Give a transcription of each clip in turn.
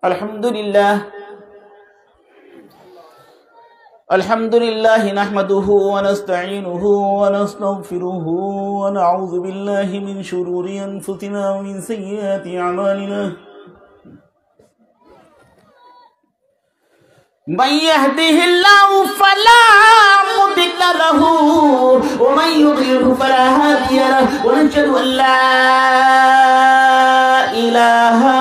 अल्हम्दुलिल्लाह नहमदुहु व नस्तईनुहु व नस्तगफिरुहु व नऊज़ु बिल्लाहि मिन शुरूरि अनफुसिना व मिन सय्यिआति अमालिना मन यहदिहिल्लाहु फला मुदिल्ल लहु व मन युद्लिलहु फला हादिय लहु व नशहदु अन ला इलाहा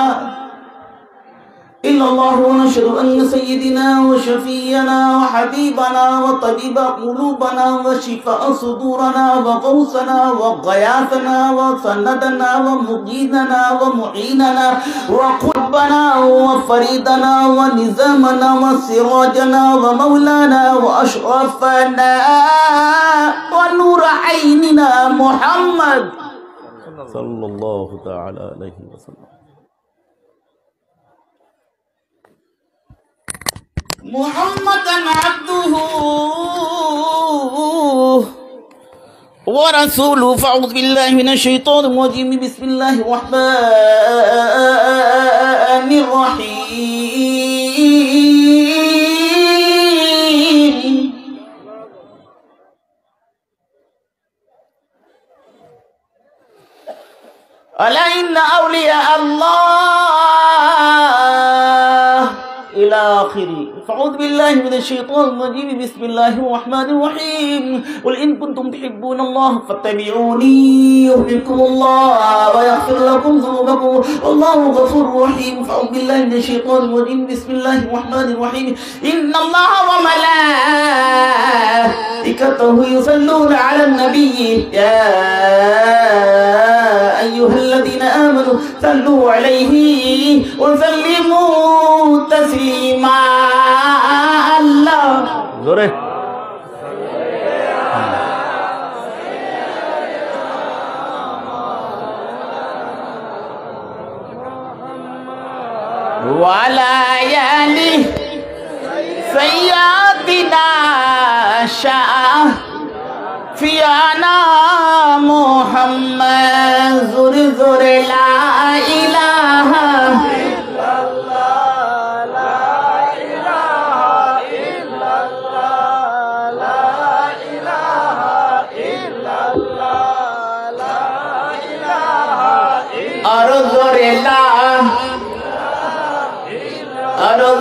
इल्लल्लाह व नशहदु अन्न सय्यिदना व शफीअना व हबीबना व तबीब क़ुलूबना व शिफ़ा सुदूरना व गौसना व गयासना व सनदना व मुगीदना व मुईनना व क़ुर्बना व फरीदना व निज़ामना व सिराजना व मौलाना व अशरफना व नूर ऐनिना मुहम्मद सल्लल्लाहु तआला अलैहि वसल्लम मुहम्मदन अब्दुहु व रसूलुहु फ़अऊज़ु बिल्लाहि मिनश शैतानिर रजीम बिस्मिल्लाहिर रहमानिर रहीम अला इन्ना औलिया अल्लाह इला आखिरी फ़अऊज़ु बिल्लाहि मिनश शैतानिर रजीम बिस्मिल्लाहिर रहमानिर रहीम क़ुल इन कुंतुम तुहिब्बूनल्लाह फत्तबिऊनी युहब्बिकुमुल्लाह व यग़फिर लकुम ज़ुनूबकुम वल्लाहु गफ़ूरुर रहीम फ़अऊज़ु बिल्लाहि मिनश शैतानिर रजीम बिस्मिल्लाहिर रहमानिर रहीम इन्नल्लाहा व मलाइकतहु युसल्लूना अलन नबिय्यि या अय्युहल्लज़ीना आमनू सल्लू अलैहि व सल्लिमू तस्लीमा अल्लाह जोरे वाला याली सय्यदिना शाफियाना मुहम्मद ज़ुर ज़ुर ला इलाहा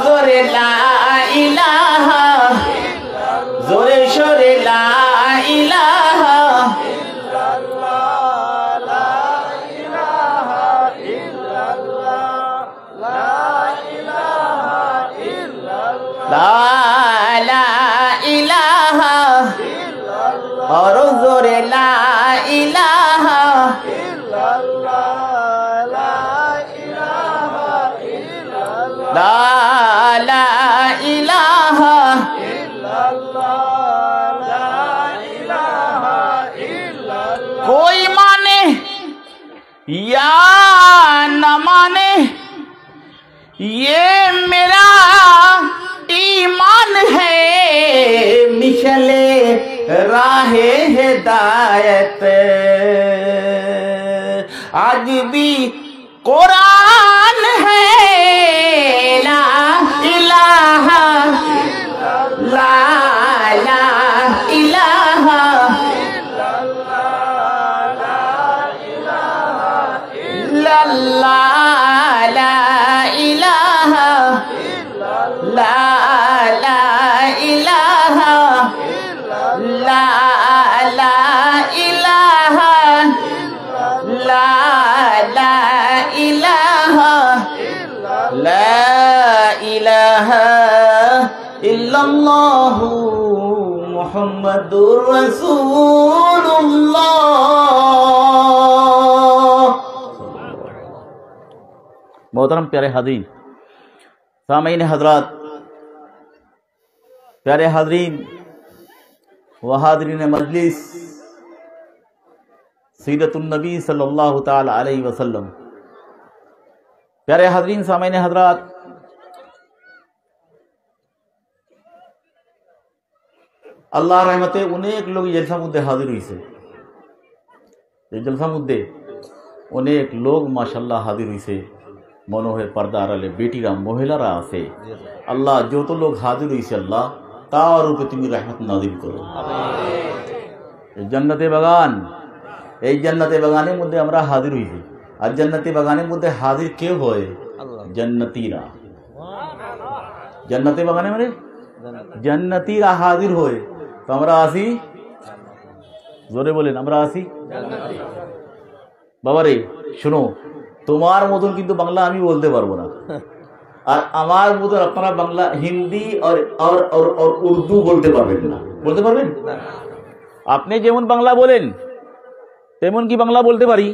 जोरे ला इलाहा जोरे शोरे ला इलाहा ला इलाहा और जोरे ला इलाहा ला इलाहा कोई माने या न माने ये मेरा ईमान है मिशले राहे हिदायत आज भी कुरान है ला इलाहा ला इलाहा ला इलाहा ला इलाहा ला इलाहा ला इलाहा ला इलाहा इल्लल्लाहु मुहम्मदुर रसूलुल्लाह। मोहतरम प्यारे हाज़रीन, सामीन हज़रात, प्यारे हाज़रीन व हाज़रीन मजलिस, सीरतुन नबी सल्लल्लाहु ताला अलैहि वसल्लम। प्यारे हाज़रीन, सामीन हज़रात, আল্লাহ রহমতে অনেক লোক জলসার মধ্যে হাজির হয়েছে। এই জলসার মধ্যে অনেক লোক মাশাআল্লাহ হাজির হয়েছে। মনে হয় পর্দা আড়ালে বেটিরা মহিলারা আছে, আল্লাহ যত লোক হাজির হয়েছে আল্লাহ তার উপরে তুমি রহমত নাযিল করো। এই জান্নাতে বাগান, এই জান্নাতে বাগানের মধ্যে আমরা হাজির হয়েছি। আর জান্নাতি বাগানের মধ্যে হাজির কেউ হয়? জান্নাতীরা। জান্নাতি বাগানে মানে জান্নাতীরা হাজির হয়। তো আমরা আসি, জোরে বলেন আমরা আসি। বাবারে শোনো, তোমার মতন কিন্তু বাংলা আমি বলতে পারবো না, আর আমার মতন আপনারা বাংলা হিন্দি আর উর্দু বলতে পারবেন না। বলতে পারবেন? আপনি যেমন বাংলা বলেন তেমন কি বাংলা বলতে পারি?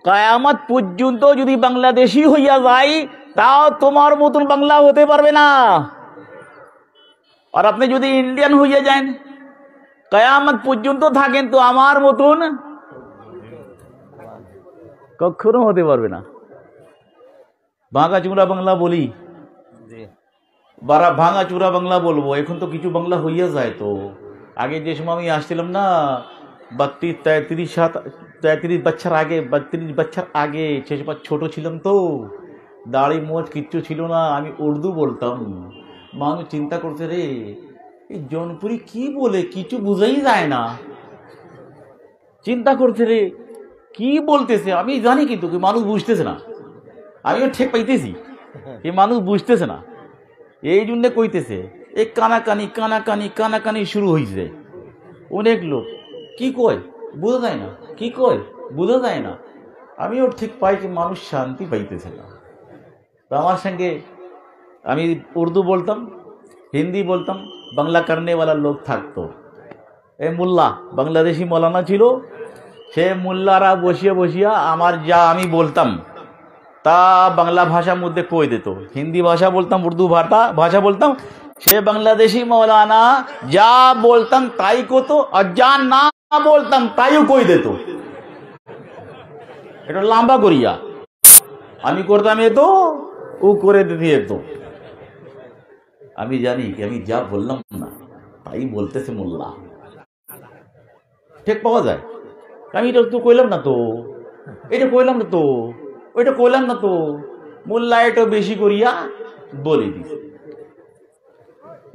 কিয়ামত পর্যন্ত যদি বাংলাদেশি হইয়া যায় তাও তোমার মতন বাংলা হতে পারবে না। আর আপনি যদি ইন্ডিয়ান হইয়া যান, কিয়ামত পর্যন্ত থাকেন, তো আমার মতন কখনো হতে পারবে না। ভাঙা চূড়া বাংলা বলি, ভাঙা চূড়া বাংলা বলবো। এখন তো কিছু বাংলা হইয়া যায়। তো আগে যে সময় আমি আসছিলাম না, 33 বছর আগে, 32 বছর আগে, সে সময় ছোট ছিলাম, তো দাড়ি মোচ কিচ্ছু ছিল না, আমি উর্দু বলতাম। মানুষ চিন্তা করছে রে এই জৌনপুরি কি বলে, কিছু বুঝাই যায় না। চিন্তা করছে রে কি বলতেছে, আমি জানি কিন্তু মানুষ বুঝতেছে না। আমিও ঠিক পাইতেছি এই মানুষ বুঝতেছে না, এই জন্য কইতেছে। এই কানাকানি কানাকানি কানাকানি শুরু হয়েছে। অনেক লোক কি কয় বোঝা যায় না, কি কয় বোঝা যায় না। আমিও ঠিক পাইছি মানুষ শান্তি পাইতেছে না। তো আমার সঙ্গে আমি উর্দু বলতাম, হিন্দি বলতাম, বাংলা করনেওয়ালা লোক থাকতো। এই মোল্লা বাংলাদেশি মৌলানা ছিল, সে মোল্লারা বসিয়ে বসিয়া আমার যা আমি বলতাম তা বাংলা ভাষার মধ্যে কই দিত। হিন্দি ভাষা বলতাম, উর্দু ভাষা বলতাম, সে বাংলাদেশি মৌলানা যা বলতাম তাই কতো, আর যা না বলতাম তাইও কই দিত। এটা লম্বা করিয়া আমি করতাম এত, ও করে দিতে এত। আমি জানি কি আমি যা বললাম না তাই বলতেছে মোল্লা, ঠিক পাওয়া যায়। আমি এটা তো কইলাম না, তো এটা কইলাম না, তো ওইটা কইলাম না, তো মোল্লা এটা বেশি করিয়া বলে দিছে।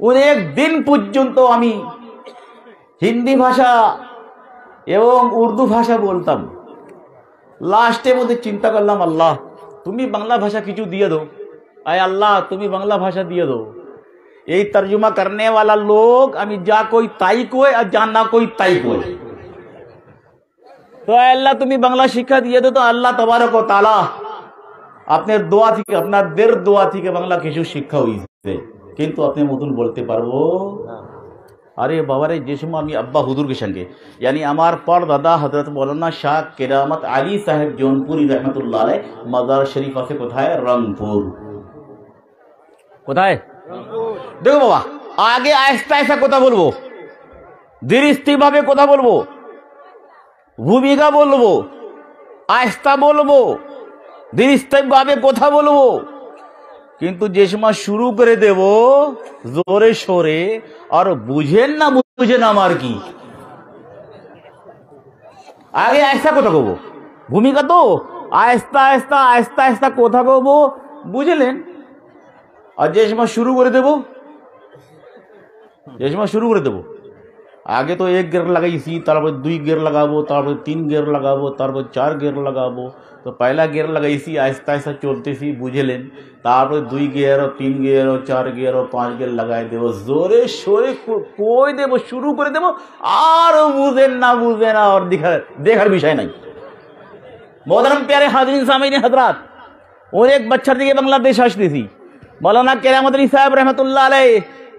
অনেক দিন পর্যন্ত আমি হিন্দি ভাষা এবং উর্দু ভাষা বলতাম। লাস্টের মধ্যে চিন্তা করলাম, আল্লাহ তুমি বাংলা ভাষা কিছু দিয়ে দো, আয় আল্লাহ তুমি বাংলা ভাষা দিয়ে দো। এই তর্জমা করনে वाला লোক আমি যা কই তাই কই, আর যা না কই তাই কই। তো আল্লাহ তুমি বাংলা শিক্ষা দিয়ে দো। তো আল্লাহ তাবারক ওয়া তাআলা আপনার দোয়া থেকে, আপনাদের দোয়া থেকে বাংলা কিছু শিক্ষা হয়েছে, কিন্তু আপনি মতন বলতে পারবো। আরে বাবারে, যে সময় আমি আব্বা হুজুরকে সঙ্গে, यानी আমার পর দাদা হযরত মৌলানা শাহ কেরামত আলী সাহেব জৌনপুরি রহমতুল্লাহ আলাইহ মাজার শরীফ আছে কোথায়? রংপুর। কোথায়? দেখো বাবা, আগে আস্তে আস্তে কথা বলবো, ধীরস্থির ভাবে কথা বলবো, ভূমিকা বলবো, আস্তে বলবো, ধীরস্থির ভাবে কথা বলবো। কিন্তু যে সময় শুরু করে দেব জোরে সোরে, আর বুঝেন না বুঝেন আমার কি, আগে আস্তে কথা কব, ভূমিকা তো আস্তে আস্তে আস্তে আস্তে কথা কব, বুঝলেন? আর যে সময় শুরু করে দেব, যে সময় শুরু করে দেব, আগে তো 1 গিয়ার লাগাইছি, তারপর 2 গিয়ার লাগাবো, তারপর 3 গিয়ার লাগাবো, তারপর 4 গিয়ার লাগাবো। তো পয়লা গিয়ার লাগাইছি, আস্তে আস্তে চলতেছি, বুঝলেন? তারপর 2 গিয়ার, 3 গিয়ার, 4 গিয়ার, 5 গিয়ার লাগাই দেবো, জোরে সোরে কই দেবো, শুরু করে দেবো। আর বুঝেন না বুঝেন না, আর দেখার বিষয় নাই। মোহতারাম প্যারে হাজরিন সামিনে হযরত, অনেক বছর থেকে বাংলাদেশ আসতেছি। মৌলানা কেরামত আলী সাহেব রহমতুল্লাহ আলাইহ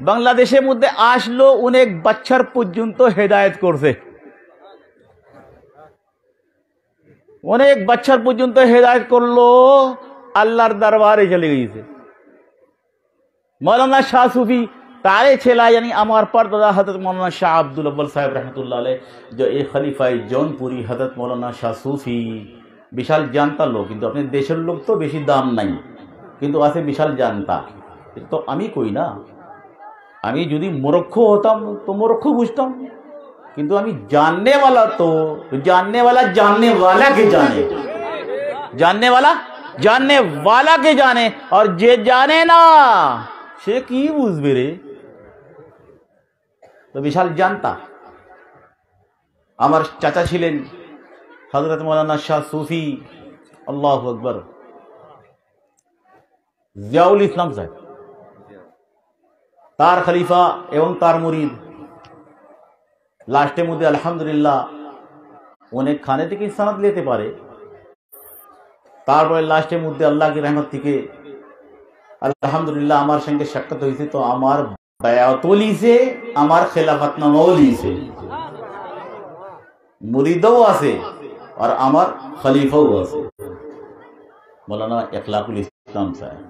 বাংলাদেশের মধ্যে আসলো, অনেক বছর পর্যন্ত হেদায়েত করছে, অনেক বছর পর্যন্ত হেদায়েত করলো, আল্লাহর দরবারে চলে গেছে। মৌলানা শাহ সুফি তারে ছেলা, यानी আমার পরদাদা হযরত মৌলানা শাহ আব্দুল আব্বাল সাহেব রহমতুল্লাহ আলাইহ, যে এই খলিফায়ে জৌনপুরি হযরত মৌলানা শাহ সুফি, বিশাল জানতা লোক, কিন্তু আপনার দেশের লোক তো বেশি দাম নাই, কিন্তু আছে বিশাল জানতা। তো আমি কই না, আমি যদি মূর্খ হতাম তো মূর্খ বুঝতাম, কিন্তু আমি जानने वाला, तो जानने वाला কে জানে, जानने वाला জাননে ওয়ালাকে জানে, আর যে জানে না সে কি বুঝবে রে। তো বিশাল জানতা। আমার চাচা ছিলেন হযরত মৌলানা শাহ সুফি, আল্লাহু আকবার, জিয়াউল ইসলাম সাহেব, তার খলিফা এবং তার মুরিদ। লাস্টের মধ্যে আলহামদুলিল্লাহ অনেক খানে থেকে সনদ নিতে পারে, তারপরে লাস্টের মধ্যে আল্লাহ কি রহমত থেকে আলহামদুলিল্লাহ আমার সঙ্গে সাক্ষাৎ হয়েছে। তো আমার বায়াতও লিছে, আমার খেলাফতনামাও লিছে, মুরিদও আছে আর আমার খলিফাও আছে, মৌলানা ইখলাকুল ইসলাম সাহেব।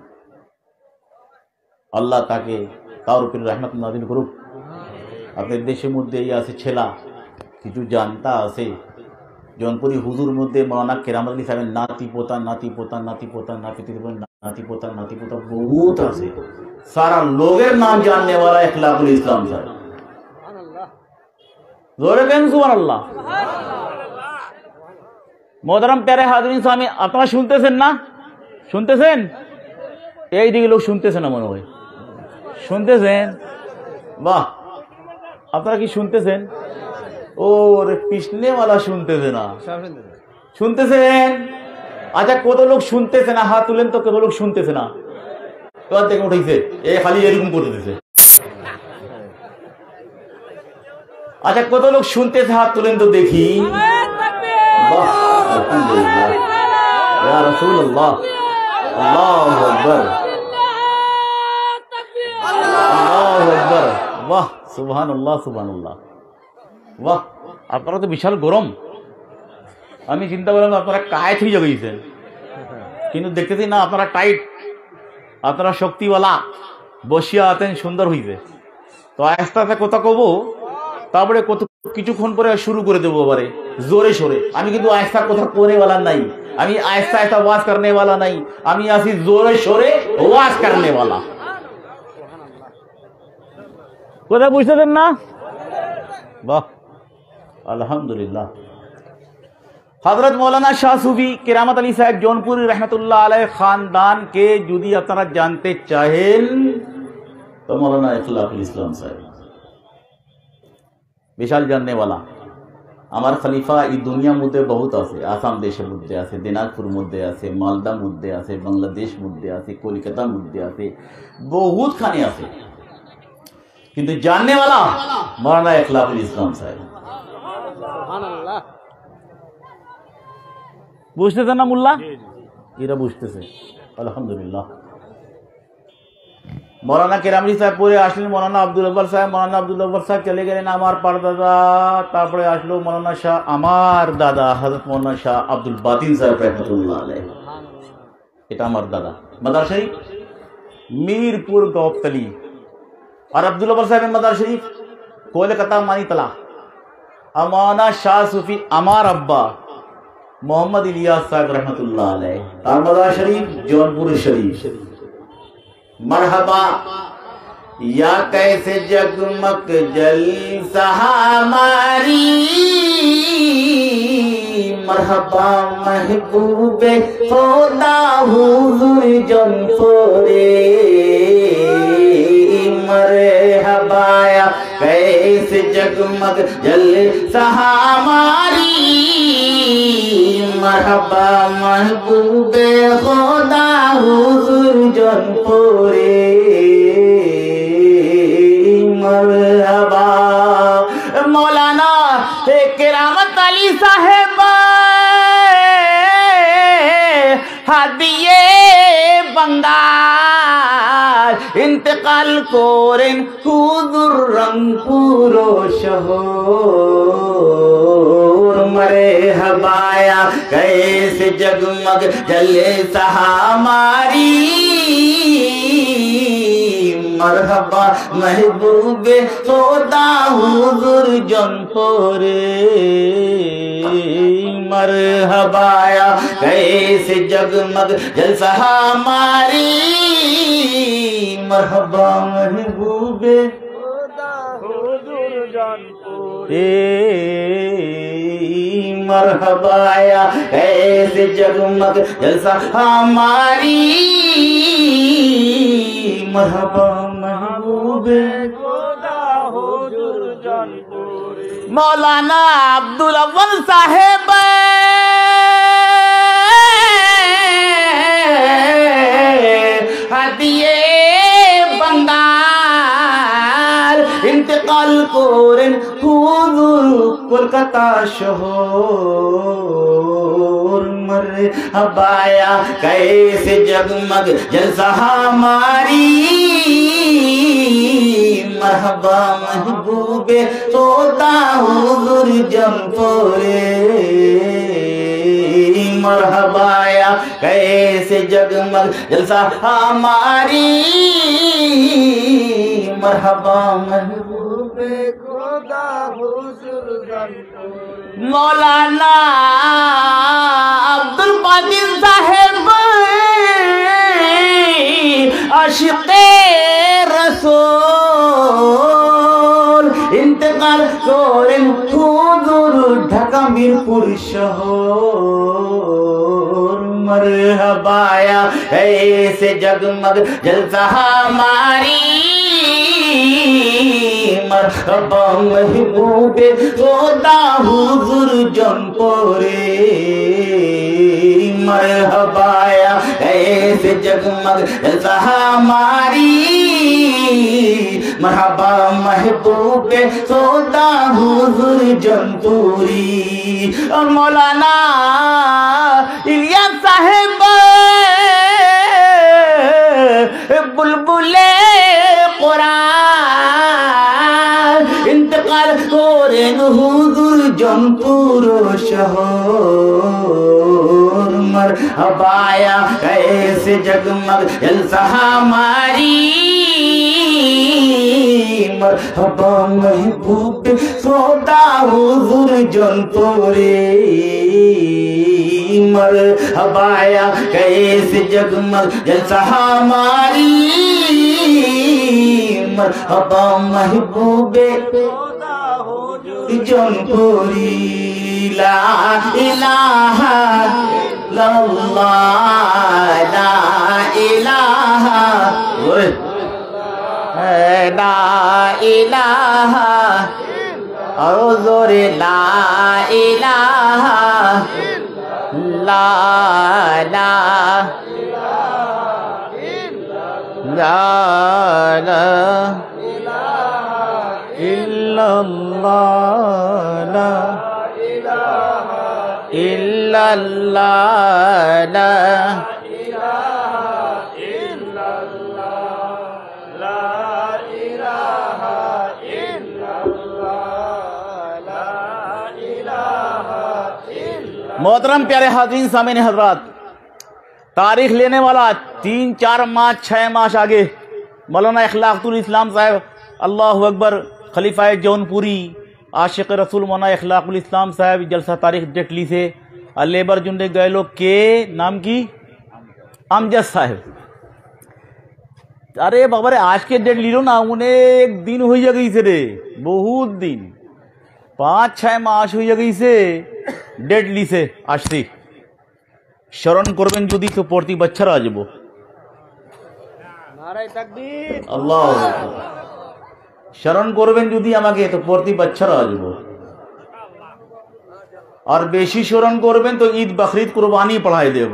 আল্লাহ তাকে তার উপরে রহমত নাযিল করুক। আপনার দেশের মধ্যে এই আছে ছেলা কিছু জানতা আছে, জনপুরি হুজুর মধ্যে মৌলানা কেরামত আলী সাহেবের নাতি পোতা নাতি পোতা নাতি পোতা নাতি নাতি পোতা নাতি পোতা বহুত আছে। সারা লোকের নাম জাননে वाला ইখলাকুল ইসলাম সাহেব। জোরে কেন সুবহানাল্লাহ। মোহতারাম প্যারে হাজরিন সামি, আপনারা শুনতেছেন না? শুনতেছেন? এই দিকে লোক শুনতেছে না মনে হয়, শুনতেছেন? বাহ, আপনারা কি শুনতেছেন? ও রে পিছনে वाला শুনতেছে না, শুনতেছেন? আচ্ছা কত লোক শুনতেছে না হাত তুলেন তো, কত লোক শুনতেছে না? এবার দেখে উঠেছে এ খালি এরকম করে দিতেছে। আচ্ছা কত লোক শুনতেছে হাত তুলেন তো দেখি। বাহ, আলহামদুলিল্লাহ, ইয়া রাসূলুল্লাহ, আল্লাহু আকবার, আল্লাহু আকবার, বাহ, সুবহানাল্লাহ সুবহানাল্লাহ, বাহ। আপনারা তো বিশাল গরম, আমি চিন্তা করলাম আপনারা কায়েত হয়ে যাবেন, কিন্তু দেখতেছি না আপনারা টাইট, আপনারা শক্তিওয়ালা, বসিয়া আছেন, সুন্দর হইছে। তো আস্তে আস্তে কথা কব, তারপরে কত কিছুক্ষণ পরে শুরু করে দেবো এবারে জোরে সোরে। আমি কিন্তু আস্তা কথা কোনে वाला নাই, আমি আস্তা আস্তা ওয়াজ করনে वाला নাই, আমি আছি জোরে সোরে ওয়াজ করনে वाला। কথা বুঝতেছেন না? বাহ, আলহামদুলিল্লাহ। হযরত মৌলানা শাহ সুফি কেরামত আলী সাহেব জৌনপুরি রহমতুল্লাহ আলাইহি খানদান কে যদি আপনারা জানতে চাহেন তো মৌলানা ইখলাকুল ইসলাম সাহেব বিশাল জাননে वाला। আমার খলিফা এই দুনিয়ার মধ্যে বহুত আছে, আসাম দেশের মধ্যে আছে, দিনাজপুর মধ্যে আছে, মালদা মধ্যে আছে, বাংলাদেশ মধ্যে আছে, কলকাতার মধ্যে আছে, বহুত খানে আছে, কিন্তু জাননে वाला মৌলানা ইখলাকুল ইসলাম সাহেব। বুঝতেছেন না মোল্লা? এরা বুঝতেছে আলহামদুলিল্লাহ। মৌলানা কেরামলি সাহেব পরে আসলেন মৌলানা আব্দুল আকবর সাহেব, মৌলানা আব্দুল আকবর সাহেব চলে গেলেন আমার পরদাদা, তারপরে আসলো মৌলানা শাহ আমার দাদা হযরত মৌলানা শাহ আব্দুল বাতিন সাহেব রহমতুল্লাহ আলাইহি। এটা আমার দাদা, মাদার শরীফ মিরপুর গৌতলি, আর আব্দুল আকবর সাহেবের মাদার শরীফ কলকাতা মানিতলা। আর মৌলানা শাহ সুফি আমার আব্বা मोहम्मद इलियास साहब रहमतुल्लाह अलैह, तार मज़ार शरीफ जौनपुर शरीफ। मरहबा या कैसे जगमग जलसा हमारी, मरहबा महबूबे खुदा हुजूर जौनपुरे, मरहबा या कैसे जगमग जलसा हमारी, मरहबा महबूबे खुदा हुजूर जौनपुरे, मरहबा। मौलाना केरामत अली साहेब हादिये बंगाल इंतकाल करें हुजूर रंगपुर शहर, मरहबाया कैसे जगमग जले हमारी, मरहबा महबूबे खुदा हुजूर जौनपुरे, मरहबाया कैसे जगमग जलसा हमारी, मरहबा महबूबे खुदा हुजूर जौनपुरे, मरहबा आया कैसे जगमग जलसा हमारी मरहबा महबूबे मौलाना अब्दुल अव्वल साहेब हदिये बंगाल इंतकाल करें हुजूर कोलकाता शहर मरहबा आया कैसे जगमग जलसा हमारी मरहबा महबूबे तोता हुजूर जमपुरे मरहबा आया कैसे जगमग जलसा हमारी मरहबा महबूबे खुदा हुजूर जमपुरे मौलाना अब्दुल कादिर साहेब आशिक़े रसूल इंतकाल करें हुजूर ढाका मीरपुर शहर मरहबा आया ऐसे जगमग जलसा हमारी मरहबा महबूबे खुदा हुजूर जमपुरे मरहबा आया ऐसे जगमग जलसा हमारी मरहबा महबूबे खुदा हुजूर जमपुरी और मौलाना इलियास साहेब बुलबुले कुरान इंतकाल करें हुजूर जमपुर शहर मरहबा आया कैसे जगमग जलसा हमारी मरहबा महबूबे खुदा हुजूर जमपुरे मरहबा आया कैसे जगमग जलसा हमारी मरहबा महबूबे खुदा हुजूर जमपुरी ला इलाहा इल्लल्लाह ला इलाहा ला इलाहा और जोरे ला इलाहा ला ला ला ला इल्लल्लाह ला इल्लल्लाह ला मोहतरम प्यारे हाज़रीन सामीन हजरात, तारीख लेने वाला 3, 4 माह 6 माह आगे मौलाना इखलाकुल इस्लाम साहब अल्लाहु अकबर खलीफा जौनपुरी आशिक रसूल मौलाना इखलाकुल इस्लाम साहब जलसा तारीख डेट ली से लेबर जुंडे गए लोग के नाम की अमजद साहब। अरे बाबा आज के डेट ली लो ना, उन्हें एक दिन हो गई से रे, बहुत दिन 5-6 मास हो गई से डेट ली से আসছি স্মরণ করবেন যদি তো প্রতি বছর আসব। নারায়ে তাকবীর আল্লাহু আকবার। স্মরণ করবেন যদি আমাকে তো প্রতি বছর আসব, আর বেশি স্মরণ করবেন তো ঈদ বকরিদ কুরবানি পড়াই দেব।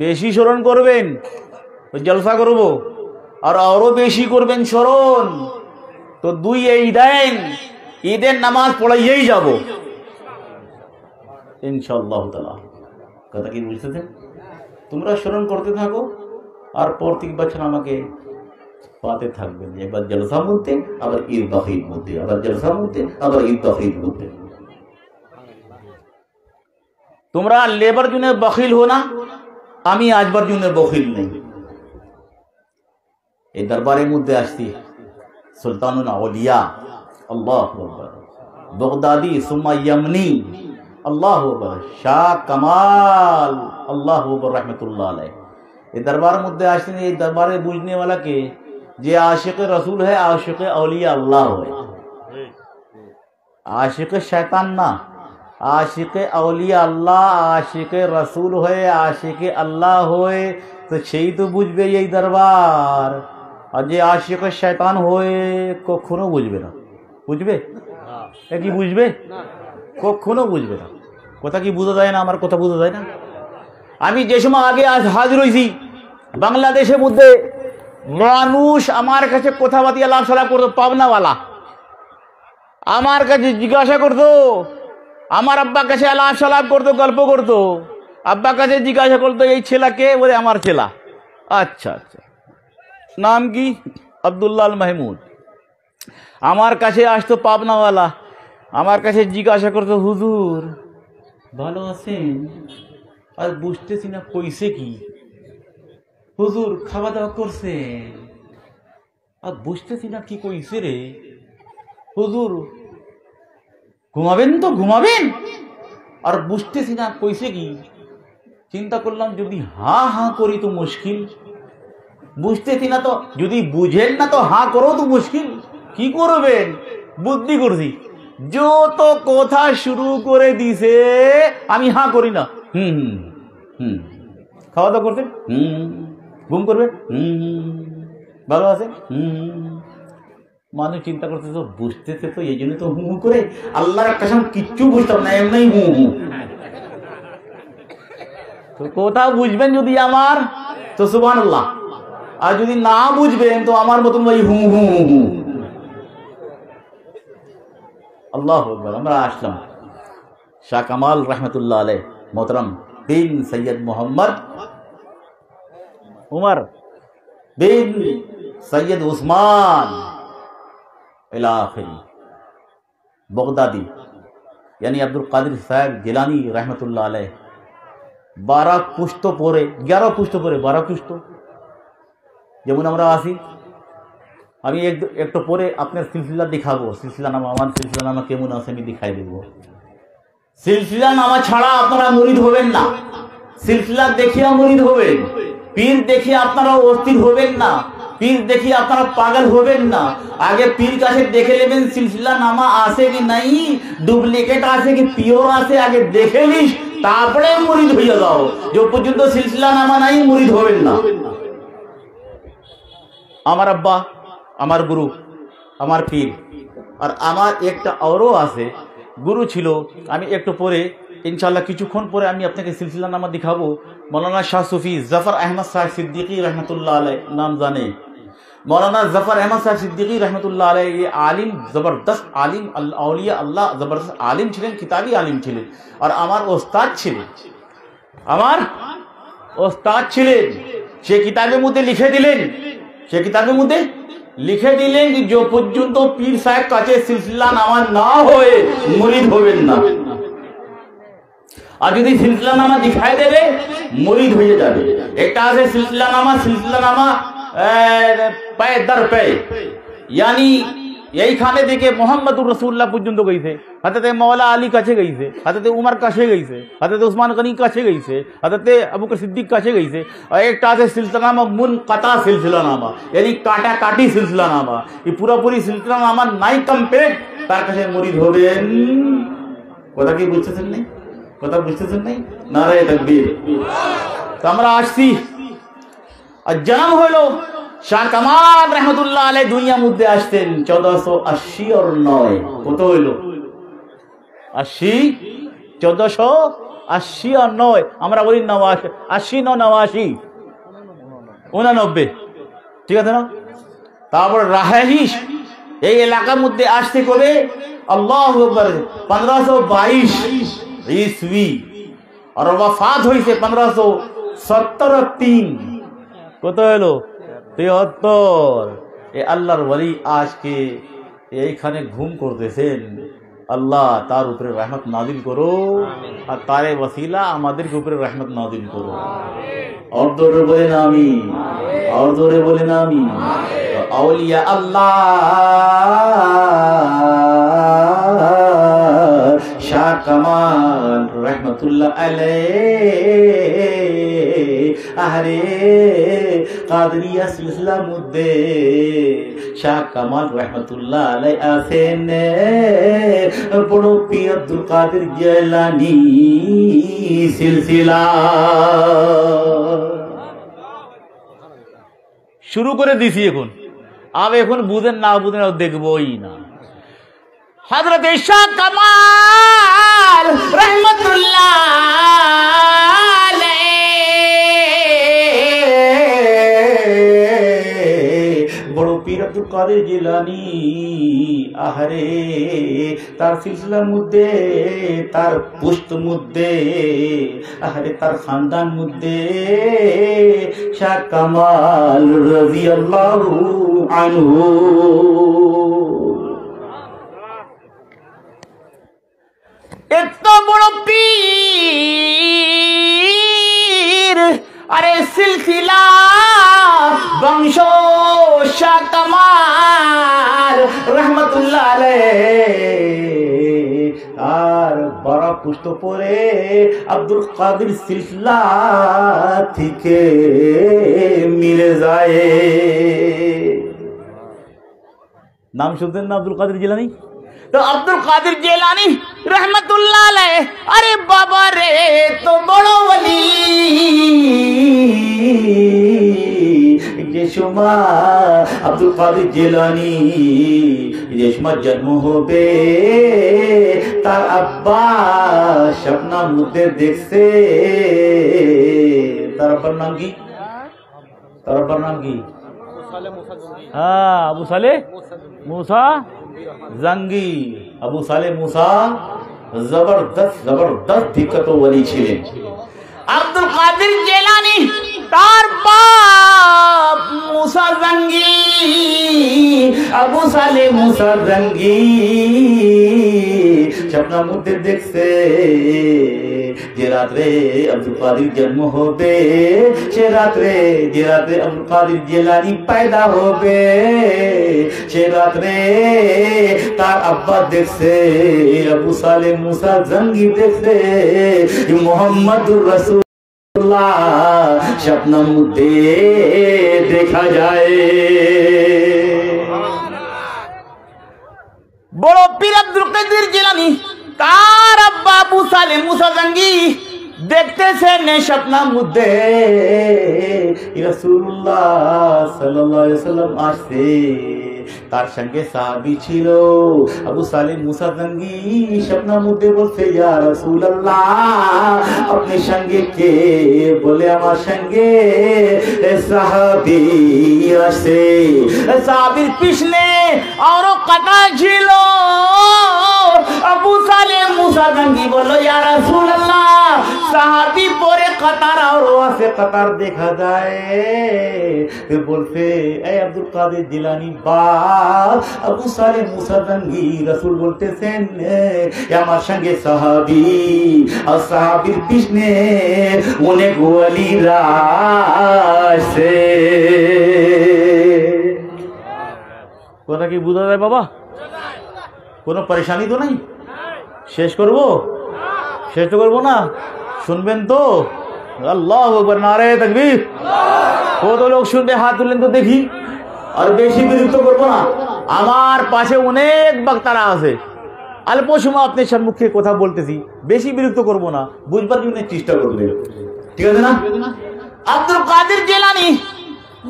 বেশি স্মরণ করবেন তো জলসা করব, আর আরো বেশি করবেন স্মরণ তো 2 ঈদাইন ঈদের নামাজ পড়াইয়েই যাব ইনশাআল্লাহ তাআলা। কথা কি বুঝতেছেন? তোমরা স্মরণ করতে থাকো আর প্রত্যেক বছর আমাকে পাতে থাকবেন, একবার জলসা মধ্যে আবার ঈদ বকরিদ মধ্যে, আবার জলসা মধ্যে আবার ঈদ বকরিদ মধ্যে। তোমরা লেবার জন্য বখিল হো না, আমি আজবার জন্য বখিল নেই। এই দরবারের মধ্যে আসছি সুলতানুল আউলিয়া আল্লাহু আকবার, বগদাদি সুম্মা ইয়ামনি अल्लाहु अकबर, शाह कमाल अल्लाहु अकबर रहमतुल्लाह अलैह। ये दरबार मुद्दे आशे ये दरबार बूझने वाला के जे आशिक रसूल है, आशिक औलिया अल्लाह है। আশিকে শয়তান না, আশিকে আউলিয়া আল্লাহ, আশিকে রসুল হয়ে, আশিকে আল্লাহ হয়ে তো সেই তো বুঝবে এই দরবার। আর যে আশিকে শয়তান হয়ে কখনো বুঝবে না। বুঝবে? এ কি বুঝবে? কখনো বুঝবে না। কথা কি বোঝা যায় না? আমার কথা বোঝা যায় না? আমি যে সময় আগে হাজির হয়েছি বাংলাদেশের মধ্যে, মানুষ আমার কাছে কথাবার্তি আলাপ সালাপ করতো, পাবনাওয়ালা আমার কাছে জিজ্ঞাসা করতো, আমার আব্বার কাছে আলাপ সালাপ করতো, গল্প করতো, আব্বার কাছে জিজ্ঞাসা করতো এই ছেলা কে? বলে আমার ছেলা। আচ্ছা আচ্ছা, নাম কি? আব্দুল্লাহ মাহমুদ। আমার কাছে আসতো পাবনাওয়ালা, আমার কাছে জিজ্ঞাসা করতো হুজুর ভালো আছেন? আর বুঝতেছি না কইছে কি। হুজুর খাওয়া দাওয়া করছেন? আর বুঝতেছি না কি কইছে রে। হুজুর ঘুমাবেন তো? ঘুমাবেন? আর বুঝতেছি না কইছে কি। চিন্তা করলাম যদি হা হা করি তো মুশকিল, বুঝতেছি না তো, যদি বুঝেন না তো হা করো তো মুশকিল। কি করবেন? বুদ্ধি করছি, যত কথা শুরু করে দিছে আমি হা করি না। হুম হুম খাওয়া দাওয়া করবেন? ঘুম করবে? ভালো আছে? মানুষ চিন্তা করতে তো বুঝতেছে তো, এই জন্য তো হু হু করে। আল্লাহর কসম কিচ্ছু বুঝতাম না, এমনি হু হু। তো কোথাও বুঝবেন যদি আমার, তো সুবহানাল্লাহ। আর যদি না বুঝবেন তো আমার মতন ওই হু হু হু। আল্লাহু আকবার। আমরা আসলাম শাহ কামাল রহমতুল্লাহ আলাইহ, মোহতরম বিন সৈয়দ মোহাম্মদ उमर बिन सैयद उस्मान इलाही बगदादी यानी अब्दुल कादिर साहब जिलानी रहमतुल्लाह अलैह 12 पुश्त पड़े 11 पुश्त पड़े 12 पुश्त যেমন আমরা আসি। আমি একটু পরে আপনার সিলসিলা দেখাবো, সিলসিলা নামা, আমার সিলসিলা নামা কেমন আছে আমি দেখাই দেব। সিলসিলা নামা ছাড়া আপনারা মুরিদ হবেন না, সিলসিলা দেখিয়া মুরিদ হবেন। পীর দেখিয়ে আপনারা অস্থির হবেন না, পীর দেখিয়ে আপনারা পাগল হবেন না। আগে পীর কাছে দেখে নেবেন সিলসিলা নামা আছে কি নাই, ডুপ্লিকেট আছে কি পিওর আছে, আগে দেখে নিস, তারপরে মুরিদ হইয়া যাও। যে পর্যন্ত সিলসিলা নামা নাই মুরিদ হবেন না। আমার আব্বা আমার গুরু, আমার পীর। আর আমার একটা আরও আছে গুরু ছিল। আমি একটু পরে ইনশাআল্লাহ কিছুক্ষণ পরে আমি আপনাকে সিলসিলা নামা দেখাবো। मौलाना शाह सूफी जफर अहमद साहब सिद्दीकी रहमतुल्लाह अलैह नाम जाने। मौलाना जफर अहमद साहब सिद्दीकी रहमतुल्लाह अलैह ये आलिम, जबरदस्त आलिम, औलिया अल्लाह जबरदस्त आलिम छिलेन, किताबी आलिम छिलेन। और आमार ओस्ताद छिलेन, आमार ओस्ताद छिलेन। से किताबेर मध्य लिखे दिलेन, से किताबेर मध्य लिखे दिलेन कि जो पर्यन्त पीर साहेब काछे सिलसिला नामा ना होय मुरीद हबेन ना। আর যদি সিলসিলা নামা দেখাই দেবে মুরিদ হয়ে যাবে। একটা আছে সিলসিলা নামা পায়ে দর পায়ে, यानी এইখানে থেকে মোহাম্মদুর রাসূলুল্লাহ পর্যন্ত গইছে, হযরতে মাওলা আলী কাছে গইছে, হযরতে উমর কাছে গইছে, হযরতে উসমান গনি কাছে গইছে, হযরতে আবু বকর সিদ্দিক কাছে গইছে। আর একটা আছে সিলসিলা নামা মুনকাতা সিলসিলা নামা, यानी কাটা কাটি সিলসিলা নামা। এই পুরোপুরি সিলসিলা নামা নাই কমপ্লিট, তার কাছে মুরিদ হবেন। কথা কি বুঝতেছেন না? কথা বুঝতেছেন নাই? নারায়ে তাকবীর। তো আমরা আসছি, আর জন্ম হলো শাহ কামাল রহমতুল্লাহ আলাইহ দুনিয়ার মধ্যে আসতেন 1480 আর 9। কত হইল? 80, 1480 আর 9। আমরা বলি 89, 80 89, 89, ঠিক আছে না? তারপর রাহাইশ এই এলাকার মধ্যে আসতে কবে? আল্লাহু আকবার 1522 ईस्वी। और वफात हुई से 1573। कत हलो 73। ए अल्लाहर वली आज के এইখানে ঘুম করতেছেন। আল্লাহ তার উপরে রহমত নাজিল করো, আর তারে ওসিলা আমাদের উপরে রহমত নাজিল করো। और जोरे बोले ना आमीन, और जोरे बोले ना आमीन। औलिया अल्लाह शाह कमाल रहमतुल्लाह अलैह আরে কাদরিয়া সিলসিলার মধ্যে শাহ কামাল রহমতুল্লাহ আলাইহি আছেন বড় পীর আব্দুল কাদের জিলানী সিলসিলা শুরু করে দিছি এখন अब এখন বুঝেন না বুঝেন দেখবই না হযরত শাহ কামাল রহমতুল্লাহ বড় পীর আব্দুল কাদের জিলানী আহারে তার সিলসিলার মধ্যে তার পুষ্ট মধ্যে আহারে তার খানদান মধ্যে শাহ কামাল রাদিয়াল্লাহু আনহু এত বড় পীর আরে সিলসিলা বংশ শাহ কামাল রহমতুল্লাহ আলাইহি আর বড় পুষ্ট পরে আব্দুল কাদের সিলসিলা থেকে মিলে যায় নাম শুনতেন না আব্দুল কাদের জিলানী तो अब्दुल कादिर जिलानी रहमतुल्लाह अलैह अरे बाबा रे तो बड़ो वली ये शुमा अब्दुल कादिर जिलानी ये शुमा जन्म होबे तार अब्बा सपना मुद्दे देखसे तार अब्बर नाम की हाँ अबू साले मूसा जंगी अबू साले मूसा जबरदस्त दिक्कत वली छिलेन अब्दुल कादिर जिलानी तार बाप मूसा जंगी अबू साले मूसा जंगी सपना मुद्दे देखसे যে রাত্রে আব্দুল কাদের জন্ম হবে সে রাত্রে যে রাত্রে আব্দুল কাদের জিলানী পয়দা হবে সে রাত্রে তার আব্বা দেখছে আবু সালে মুসা জঙ্গি দেখছে মুহাম্মদুর রাসূলুল্লাহ স্বপ্নের মধ্যে দেখা যায় বড় পীর আব্দুল কাদের জিলানী तार अब्बा अबू साले मूसा जंगी देखते से ने सपना मुद्दे रसूलुल्लाह सल्लल्लाहु अलैहि वसल्लम आसे तार संगे साहाबी छिलो अबू साले मूसा जंगी सपना मुद्दे बोलते या रसूलुल्लाह अपने संगे के बोले আমার संगे साहाबी आसे साहाबीर पिछने और कथा छिलो अबू साले मूसा जंगी बोलो या रसूल अल्लाह साहाबी परे कतार और वैसे कतार देखा जाए फिर बोलते ए अब्दुल कादिर जिलानी बाप अबू साले मूसा जंगी रसूल बोलते से আমার সঙ্গে সাহাবী আর সাহাবীর পিছনে অনেক ওলিরা আছে কথা কি বুঝা যায় বাবা কোনো পরেশানি তো নাই শেষ করব শেষ তো করবো না শুনবেন তো আল্লাহু আকবার নারে তাকবীর কত লোক শুনবে হাত তুলেন তো দেখি আর বেশি বিরক্ত করব না আমার পাশে অনেক বক্তারা আছে অল্প সময় আপনার সম্মুখে কথা বলতেছি বেশি বিরক্ত করব না বুঝবার জন্য চেষ্টা করবেন ঠিক আছে না আব্দুল কাদের জিলানী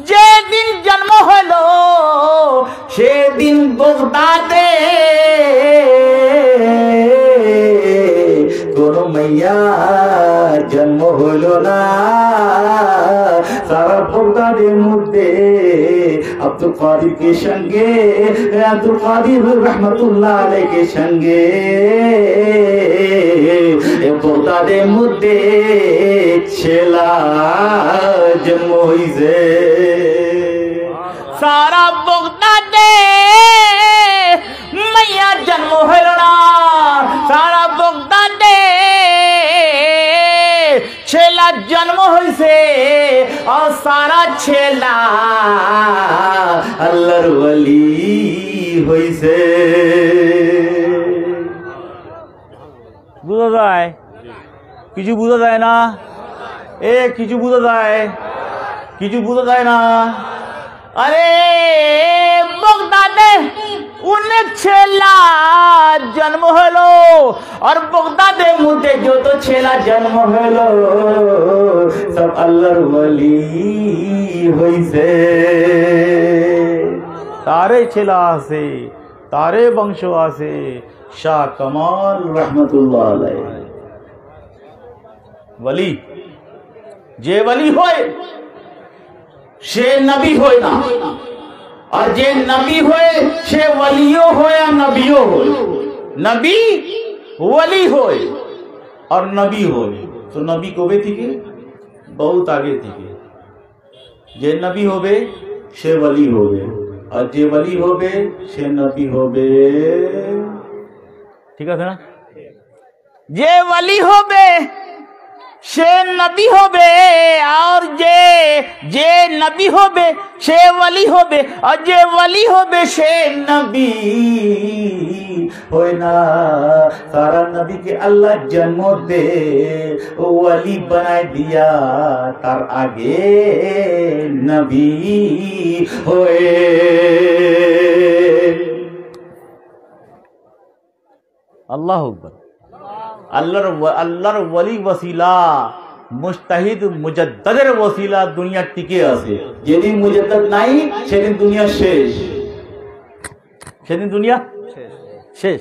যেদিন জন্ম হলো সেদিন বাগদাদে কোনো মাইয়া জন্ম হলো না সারা বাগদাদের মধ্যে আব্দুল কাদের के संगे আব্দুল কাদের রহমতুল্লাহ আলাইহি के संगे বাগদাদের মধ্যে ছেলা জন্ম হইছে सारा बागदादे मैया जन्म हलो ना सारा बागदादे छेला जन्म होइसे और सारा छेला अल्लाहर वली होइसे বুঝা যায় কিছু বুঝা যায় না এ কিছু বোঝা যায়? কিছু বোঝা যায় না? अरे बगदादे उन्हें छेला जन्म हलो और बगदादे मुझे जो तो छेला जन्म हलो सब अल्लाहर वली হইছে तारे छेला আছে तारे বংশ আছে শাহ কামাল রহমতুল্লাহ আলাইহি वली যে वली হয় সে নবী হয় না আর যে নবী হয় সে ওয়ালিও হয় আর নবীও হয় নবী ওয়ালি হয় আর নবী হয় তো নবী কবে থেকে বহুত আগে থেকে যে নবী হবে সে ওয়ালি হবে আর যে ওয়ালি হবে সে নবী হবে ঠিক আছে না যে ওয়ালি হবে সে নবী হবে আর যে নবী হবে সে ওয়ালি হবে আর যে ওয়ালি হবে সে নবী হয় না সারা নবীকে আল্লাহ জন্ম দে ওয়ালি বানায় দিয়া তার আগে নবী হয়ে আল্লাহু আকবার আল্লাহর ওয়ালি ওসিলা মুস্তাহিদ মুজাদ্দিদের ওসিলা দুনিয়া টিকে আছে যেদিন মুজাদ্দিদ নাই সেদিন দুনিয়া শেষ সেদিন দুনিয়া শেষ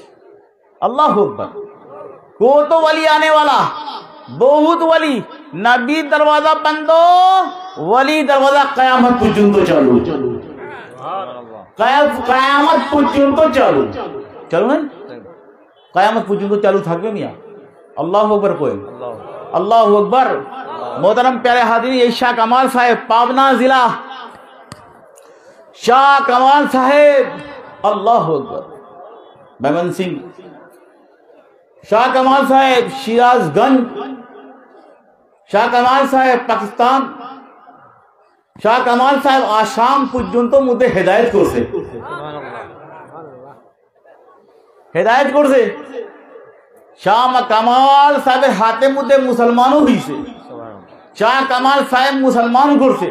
আল্লাহু আকবার কত ওয়ালি आने वाला बहुत ওয়ালি নবী দরওয়াজা বন্ধ ওয়ালি দরওয়াজা কিয়ামত পর্যন্ত চালু কিয়ামত পর্যন্ত চালু চালু না কিয়ামত পর্যন্ত চালু থাকবে মিয়া अल्लाह अकबर कोई अल्लाह अकबर मोहतरम प्यारे हाज़रीन ये शाह कमाल साहेब पावना जिला शाह कमाल साहेब अल्लाह अकबर मेमन सिंह शाह कमाल साहेब सिराजगंज शाह कमाल साहेब पाकिस्तान शाह कमाल साहेब आसाम पर्यন্ত मुझे हेदायत करছে हेदायत करছে शाह कमाल साहेब हाथे मुद्दे मुसलमानों ही से शाह कमाल साहेब मुसलमान करसे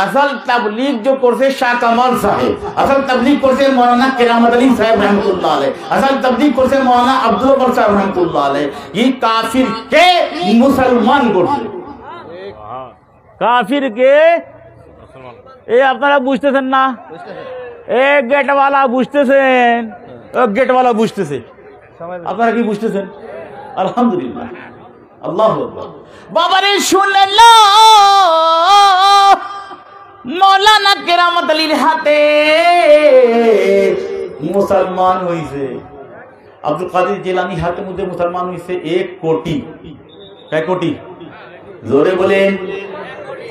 असल तबलीग जो करसे शाह कमाल साहेब असल तबलीग करसे मौलाना किरामत अली साहेब रहमतुल्लाह अलैह असल तबलीग करसे मौलाना अब्दुल बर साहब रहमतुल्लाह अलैह ये काफिर के मुसलमान करसे काफिर के ए আপনারা বুঝতেছেন না এ গেট वाला বুঝতেছেন ও গেট वाला বুঝতেছে আপনারা কি বুঝতেছেন আলহামদুলিল্লাহ আল্লাহু আকবার বাবারে শুনলেন না মৌলানা কেরামত আলীর হাতে মুসলমান হইছে আব্দুল কাদের জিলানী হাতে মধ্যে মুসলমান হইছে 1 কোটি কয় কোটি জোরে বলেন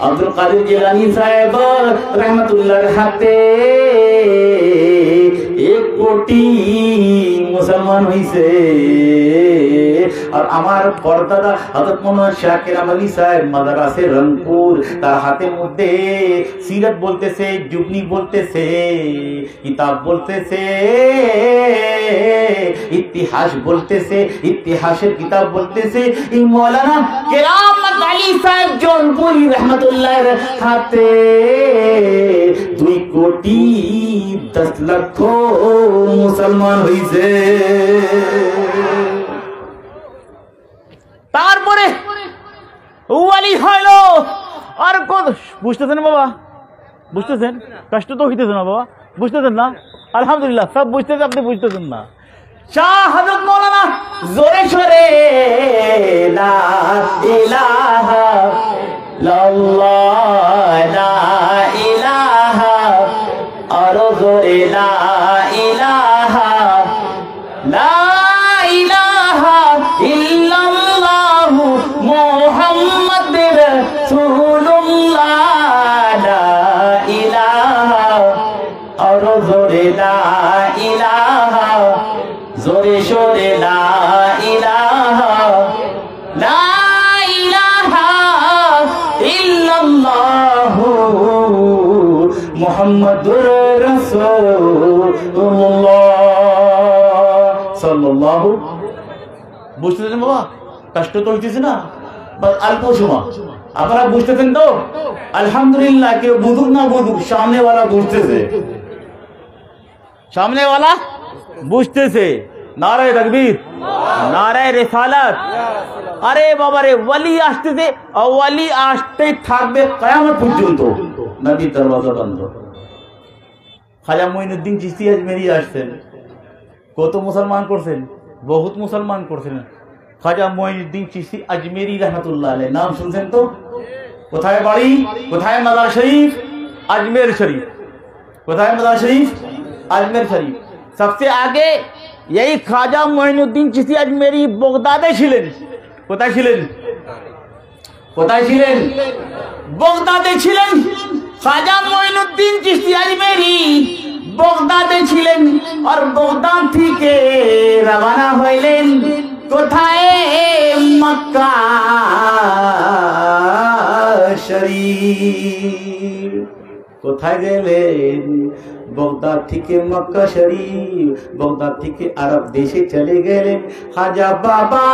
আব্দুল কাদের জিলানী সাহেব রহমাতুল্লাহর হাতে 1 কোটি মুসলমান হইছে আর আমার পরদাদা হযরত মওলানা শাকির আলী সাহেব মাদ্রাসে রংপুর তার হাতের মধ্যে সিরাত বলতেছে জুবনি বলতেছে কিতাব বলতেছে ইতিহাস বলতেছে ইতিহাসের কিতাব বলতেছে এই মওলানা কেরামত আলী সাহেব জৌনপুরি রহমাতুল্লাহর হাতে 2 কোটি 10 লক্ষ মুসলমান হইছে তারপরে ওয়ালি হলো আর কোন বুঝতেছেন বাবা বুঝতেছেন কষ্ট তো হইতেছে না বাবা বুঝতেছেন না আলহামদুলিল্লাহ সব বুঝতেছে আপনি বুঝতেছেন না শাহ হযরত মাওলানা জোরে সরে লা ইলাহা ইল্লাল্লাহ লা ইলাহা আর জোরে লা ইলাহা লা ইলাহা ইল্লাল্লাহ মুহাম্মাদুর রাসূলুল্লাহ লা ইলাহা আর জোরে লা ইলাহা জোরে সরে লা ইলাহা লা ইলাহা ইল্লাল্লাহ মুহাম্মাদুর রাসূলুল্লাহ সাল্লাল্লাহু বুঝতেছেন বাবা কষ্ট তো হইতেছে না অল্প সময় আপনারা বুঝতেছেন তো? আলহামদুলিল্লাহ, কেউ বুঝুক না বুঝুক, সামনেওয়ালা বুঝতেছে, সামনেওয়ালা বুঝতেছে। নারায়ে তাকবীর, নারায়ে রিসালাত। আরে বাবা রে, ওয়ালি আসতেছে, ওয়ালি আসতেই থাকবে কিয়ামত পর্যন্ত। নবীর দরওয়াজা বন্ধ। খাজা মঈনুদ্দিন চিশতি আজমেরি আসছেন, কত মুসলমান করছেন? বহুত মুসলমান করছেন। খাজা মঈনুদ্দিন চিশতি আজমেরি রহমতুল্লাহ আলাইহি, নাম শুনছেন তো? কোথায় বাড়ি, কোথায় মাজার শরীফ? আজমের শরীফ। কোথায় মাজার শরীফ? আজমের শরীফ। সবচেয়ে আগে এই খাজা মঈনুদ্দিন চিশতি আজমেরি বগদাদে ছিলেন। কোথায় ছিলেন? কোথায় ছিলেন? বগদাদে ছিলেন। খাজা মঈনুদ্দিন চিশতি আজমেরি বগদাদে ছিলেন, আর বগদাদ থেকে রওনা হইলেন কোথায়? মক্কা শরীফ। কোথায় গেলেন? বগদাদ থেকে মক্কা শরীফ, বগদাদ থেকে আরব দেশে চলে গেলেন। খাজা বাবা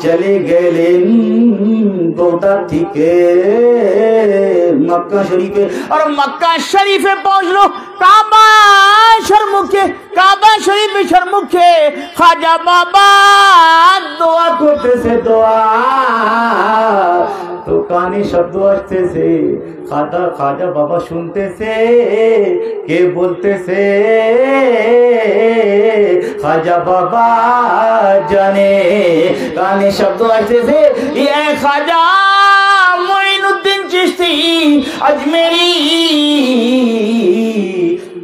চলে গেলেন বগদাদ থেকে মক্কা শরীফে, আর মক্কা শরীফে পৌঁছলো কাবা সম্মুখে। কাবা শরীফের সম্মুখে খাজা বাবা দোয়া করতেছে, দোয়া তো কানে শব্দ আসতেছে। খাজা খাজা বাবা শুনতেছে, কে বলতেছে? খাজা বাবা জানে, কানে শব্দ আসতেছে, এ খাজা মঈনুদ্দিন চিশতি আজমেরি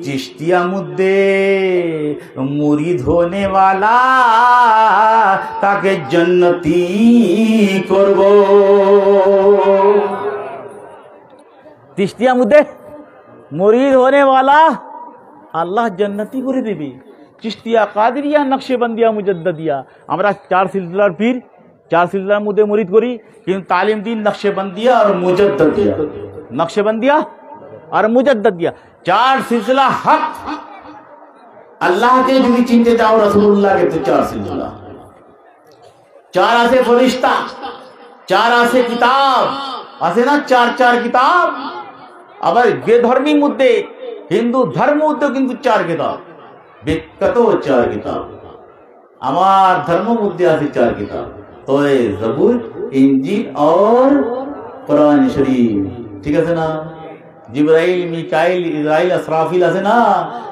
चिश्तिया मुद्दे मुरीद होने वाला ताके जन्नती करबो। चिश्तिया मुद्दे मुरीद होने वाला अल्लाह जन्नती करे देबे। चिश्तिया कादिरिया नक्शबंदिया मुजद्ददिया আমরা চার সিলসিলার পীর, চার সিলসিলার মধ্যে মুরিদ করি, কিন্তু তালিম দিন নকশবন্দিয়া আর মুজদ্দদিয়া, নকশবন্দিয়া আর মুজদ্দদিয়া चार सिलसिला हक। अल्लाह के भी चिंते जाओ, रसूलुल्लाह के तो चार सिलसिला, चार आसे फरिश्ता, चार आसे किताब आसे ना, चार चार किताब। আবার বেধর্মী মধ্যে হিন্দু ধর্ম মধ্যে কিন্তু চার কিতাব, বিখ্যাত চার কিতাব। আমার ধর্ম মধ্যে আছে চার কিতাব, তৌরাত, জবুর, ইনজিল और কুরআন শরীফ। ঠিক আছে না? जिब्राइल, मिकाइल, इज़राइल, इसराफिल আছে না?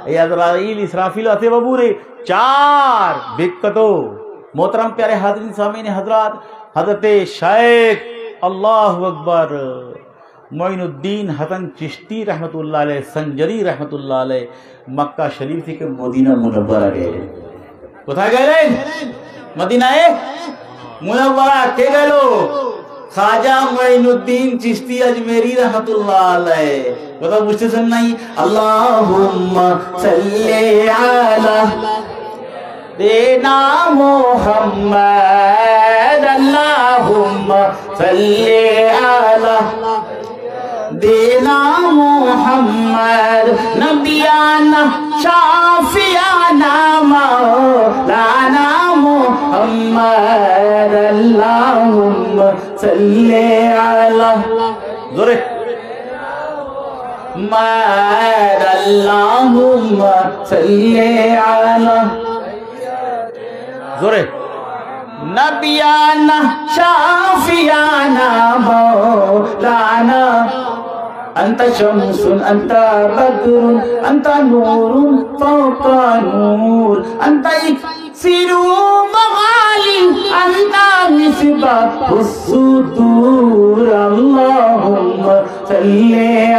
এই ইসরাইল ইসরাফিল আছে বাবু রে, চার বিখ্যাত। मोहतरम प्यारे हाज़रीन सामीन हजरात, हजरत शेख अल्लाहु अकबर मोइनुद्दीन हसन चिश्ती रहमतुल्लाह अलैह संजरी रहमतुल्लाह अलैह मक्का शरीफ থেকে মদিনা মুনাওয়ারা গেলেন। কোথায় গেলেন? মদিনায়ে মুনাওয়ারা। কে গেল? খাজা মঈনুদ্দিন চিশতি আজমেরি রহমতুল্লাহ আলাইহি। কথা বুঝতেছেন নাই? আল্লাহুম্মা সাল্লি আলা দেনা মুহাম্মাদ, আল্লাহুম্মা সাল্লি আলা দেনা মুহাম্মাদ, নবিয়ানা শাফিয়ানা মাওলানা মুহাম্মাদ, আল্লাহুম্মা সাল্লি আলা জোরে মাদ, আল্লাহুম্মা সাল্লি আলা জোরে নবিয়ানা শাফিয়ানা মাওলানা, أنت شمس أنت بدر أنت نور فوق نور، أنت إكسير مغالي أنت مصباح الصدور، اللهم صل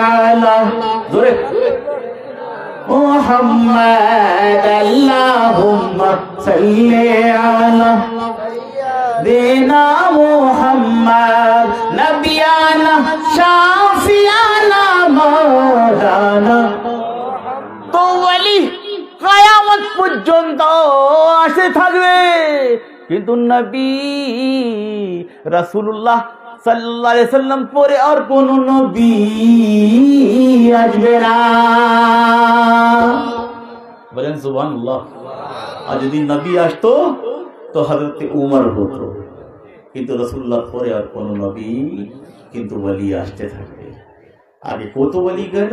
على محمد، اللهم صل على देना मोहम्मद, नबियाना शाफियाना मौलाना। तो वली কিয়ামত পর্যন্ত আসে থাকবে, কিন্তু নবী রাসূলুল্লাহ সাল্লাল্লাহু আলাইহি সাল্লাম পরে আর কোন নবী আসবে না। বলেন সুবহানাল্লাহ। আর যদি নবী আসতো तो हजरत उमर होतो, কিন্তু রাসূলুল্লাহ পরে আর কোন নবী কিন্তু ওলি আসতে থাকবে। আগে কত ওলি গেল,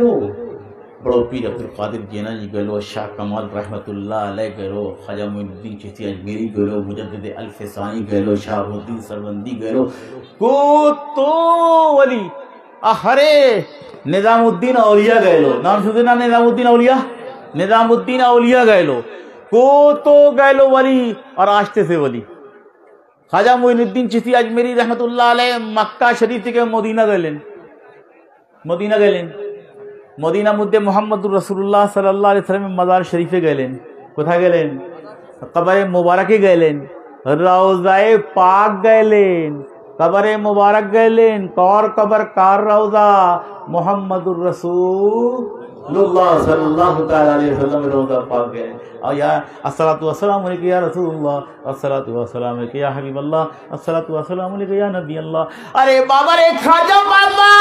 বড় পীর আব্দুল কাদের জিলানী গেল, শাহ কামাল রহমতুল্লাহ আলাইহ গেল, খাজা মুঈনুদ্দিন চিশতি আজমেরি গেল, মুজাদ্দিদ আল-ফিসানি গেল, শাহাবুদ্দিন সরবন্দি গেল, কত ওলি। আহারে নিজামুদ্দিন আউলিয়া গেল, নাম শুনছেন না? নিজামুদ্দিন আউলিয়া, নিজামুদ্দিন আউলিয়া গেল, কত গেল ওলি, আর আসতেছে ওলি। খাজা মুঈনুদ্দিন চিশতি আজমেরি রহমতুল্লাহ আলাইহ মক্কা শরীফ থেকে মদিনা গেলেন, মদিনা গেলেন, মদিনার মধ্যে মুহাম্মদুর রাসূলুল্লাহ সাল্লাল্লাহু আলাইহি ওয়াসাল্লামের মাজার শরীফে গেলেন। কোথায় গেলেন? কবরে মুবারকে গেলেন, রওজায়ে পাক গেলেন, কবরে মুবারক গেলেন। কর কবর কার রওজা? মুহাম্মদুর রাসূলুল্লাহ সাল্লাল্লাহু তাআলা আলাইহি ওয়াসাল্লামের রওজা পাক গেলেন। আয়া আসসালাতু ওয়াসসালামু আলাইকা ইয়া রাসূলুল্লাহ, আসসালাতু ওয়াসসালামু আলাইকা ইয়া হাবিবাল্লাহ, আসসালাতু ওয়াসসালামু আলাইকা ইয়া নবিয়াল্লাহ। আরে বাবা রে খাজা বাবা,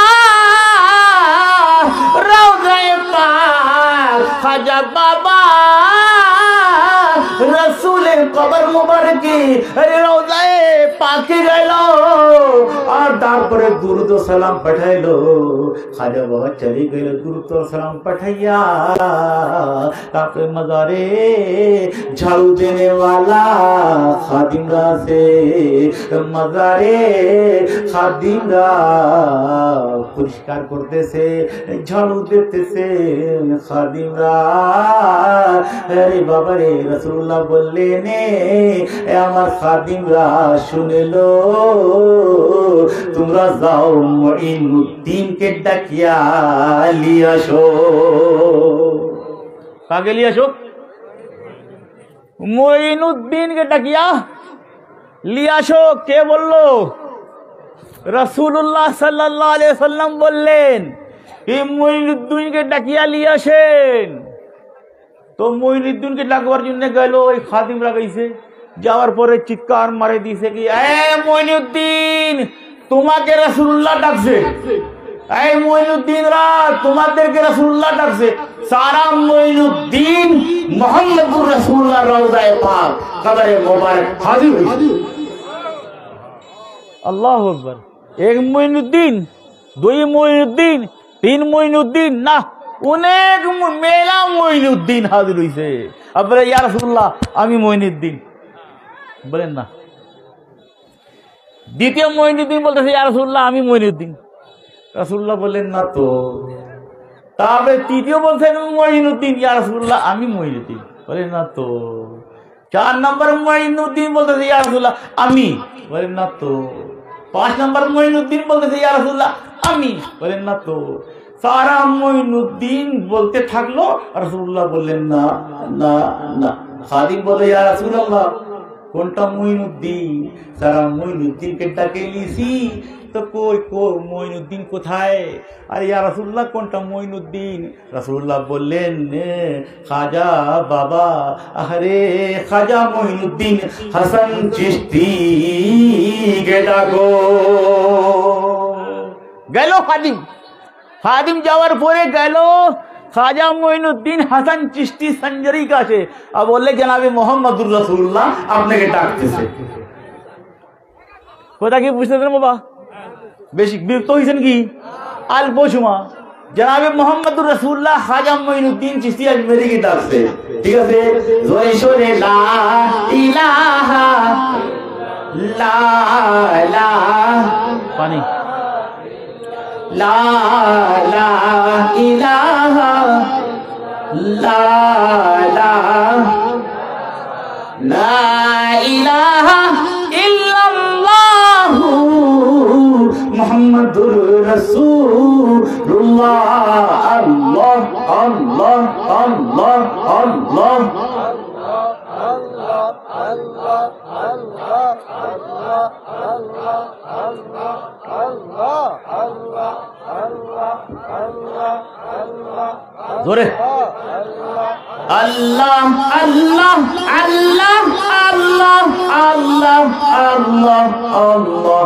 রওজায়ে পাক, খাজা বাবা রসুলের কবর মুবারকে রওজায়ে পাকে গেল, আর তারপরে দুরুদ ও সালাম পাঠাইলো। খাজা বাবা চলে গেল দুরুদ ও সালাম পাঠাইয়া, তারপরে মাজারে ঝাড়ু দেনে वाला খাদিমরা সে, মাজারে খাদিমরা পরিষ্কার করতেছে, ঝাড়ু দিতেছে খাদিমরা। আরে বাবা রে, রাসূলুল্লাহ বললেন আমার খাদিমরা শুনেলো, তোমরা যাও মুঈনুদ্দিনকে ডাকিয়া লিয়ে আসো। কাকে লিয়ে আসো? মুঈনুদ্দিনকে ডাকিয়া লিয়ে আসো। কে বললো? রাসূলুল্লাহ সাল্লাল্লাহু আলাইহি ওয়াসাল্লাম বললেন এই মুঈনুদ্দিনকে ডাকিয়া লিয়ে আসেন। তো মুঈনুদ্দিনকে ডাকবার জন্য গেল, ওই খাদিমরা গেছে, যাওয়ার পরে চিৎকার মারে দিছে কি, এ মুঈনুদ্দিন তোমাকে রাসূলুল্লাহ ডাকছে, এই মুঈনুদ্দিন রা তোমাদেরকে রাসূলুল্লাহ ডাকছে। সারা মুঈনুদ্দিন মুহাম্মদুর রাসূলুল্লাহ রওজায়ে পাক কবরে মুবারক হাজির হইছে। আল্লাহু আকবার। এক মুঈনুদ্দিন, দুই মুঈনুদ্দিন, তিন মুঈনুদ্দিন, না অনেক মেলা মুঈনুদ্দিন হাজির হইছে। আপনারা ইয়া রাসূলুল্লাহ আমি মুঈনুদ্দিন বলেন না। দ্বিতীয় মুঈনুদ্দিন বলতেছে ইয়া রাসূলুল্লাহ আমি মুঈনুদ্দিন, রাসূলুল্লাহ বললেন না তো। তারপরে তৃতীয় বলছেন মুঈনুদ্দিন, ইয়া রাসূলুল্লাহ আমি মুঈনুদ্দিন, বলেন না তো। 4 নম্বর মুঈনুদ্দিন বলতেছে ইয়া রাসূলুল্লাহ আমি, বলেন না তো। 5 নম্বর মুঈনুদ্দিন বলতেছে ইয়া রাসূলুল্লাহ আমি, বলেন না তো। সারা মুঈনুদ্দিন বলতে থাকলো, রাসূলুল্লাহ বললেন না না না। খাদিম বলে ইয়া রাসূলুল্লাহ কোনটা মুঈনুদ্দিন? সারা মুঈনুদ্দিনকে ডাকে লিছি, তো কই কই মুঈনুদ্দিন কোথায়? আরে ইয়া রাসূলুল্লাহ কোনটা মুঈনুদ্দিন? রাসূলুল্লাহ বললেন খাজা বাবা, আরে খাজা মুঈনুদ্দিন হাসান চিশতি কে ডাকো। গেল খাদিম, খাদিম যাওয়ার পরে গেল খাজা মুঈনুদ্দিন হাসান চিশতি সঞ্জরি কাছে, আর বললে জনাবে মুহাম্মদুর রাসূলুল্লাহ আপনাকে ডাকতেছে। কথা কি বুঝতেছেন বাবা? বেশি বিরক্ত হয়েছেন কি? অল্প সময় জনাবে মুহাম্মদুর রাসূলুল্লাহ খাজা মুঈনুদ্দিন চিশতি আজমেরি কে ডাকছে। ঠিক আছে, জোরে সোরে লা ইলাহা লা পানি লা ইলাহা লা ইলাহা ইল্লাল্লাহু মুহাম্মাদুর রাসূলুল্লাহ। আল্লাহ আল্লাহ আল্লাহ আল্লাহ জোরে আল্লাহ আল্লাহ আল্লাহ আল্লাহ আল্লাহ আল্লাহ আল্লাহ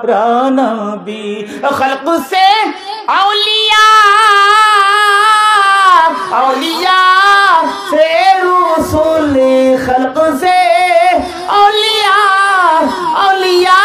नबी खल्क से औलिया औलिया से रसूल खल्क से औलिया औलिया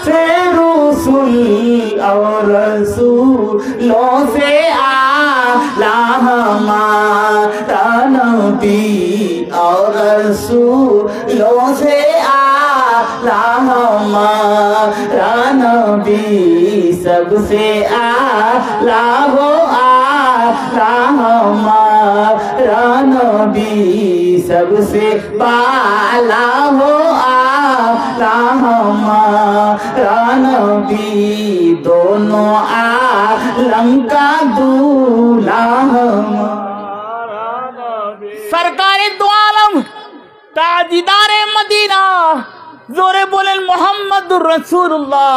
से रसूल और रसूलों से आला हमारा नबी और रसूलों से आला हमारा नबी सबसे आला हो आला हमारा नबी सबसे बाला हो आला हमारा नबी दोनों आलम का दूल्हा हमारा नबी सरकारे दो आलम ताजदारे मदीना जोरे बोले मोहम्मदुर रसूलुल्लाह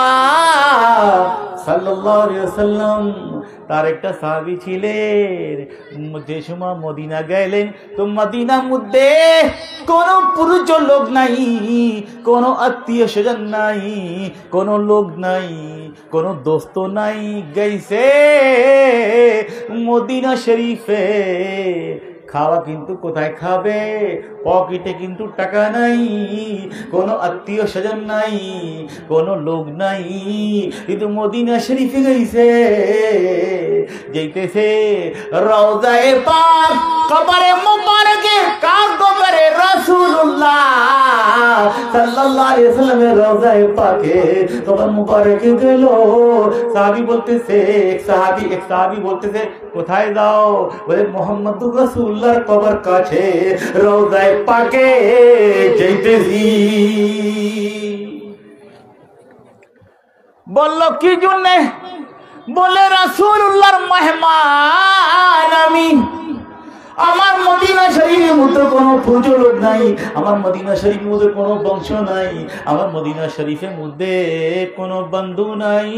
সাল্লাল্লাহু আলাইহি ওয়াসাল্লাম তার একটা সাহাবী ছিলেন যে সময় মদিনা গেলেন তো মদিনার মধ্যে কোনো পুরুষ লোক নাই কোনো আত্মীয় স্বজন নাই কোনো লোক নাই কোনো দোস্ত নাই গেছে মদিনা শরীফে খাওয়া কিন্তু কোথায় খাবে পকেটে কিন্তু টাকা নাই কোনো আত্মীয় স্বজন নাই কোনো লোক নাই কিন্তু মদিনা শরীফে গইছে যাইতেছে রওজায়ে পাক কবরে মুবারকে কার কবরে রাসূলুল্লাহ সাল্লাল্লাহু আলাইহি ওয়াসাল্লামের রওজায়ে পাকে কবর মুবারকে গেল সাহাবী বলতেছে এক সাহাবী বলতেছে কোথায় যাও বলে মুহাম্মদুর রাসূলুল্লাহর কবর কাছে রওজায়ে পাকে যাইতেছি বলল কি জন্য বলে রাসূলুল্লাহর মেহমান আমি আমার মদিনা শরীফের মধ্যে কোনো পূজো লোক নাই আমার মদিনা শরীফের মধ্যে কোনো বংশ নাই আমার মদিনা শরীফের মধ্যে কোনো বন্ধু নাই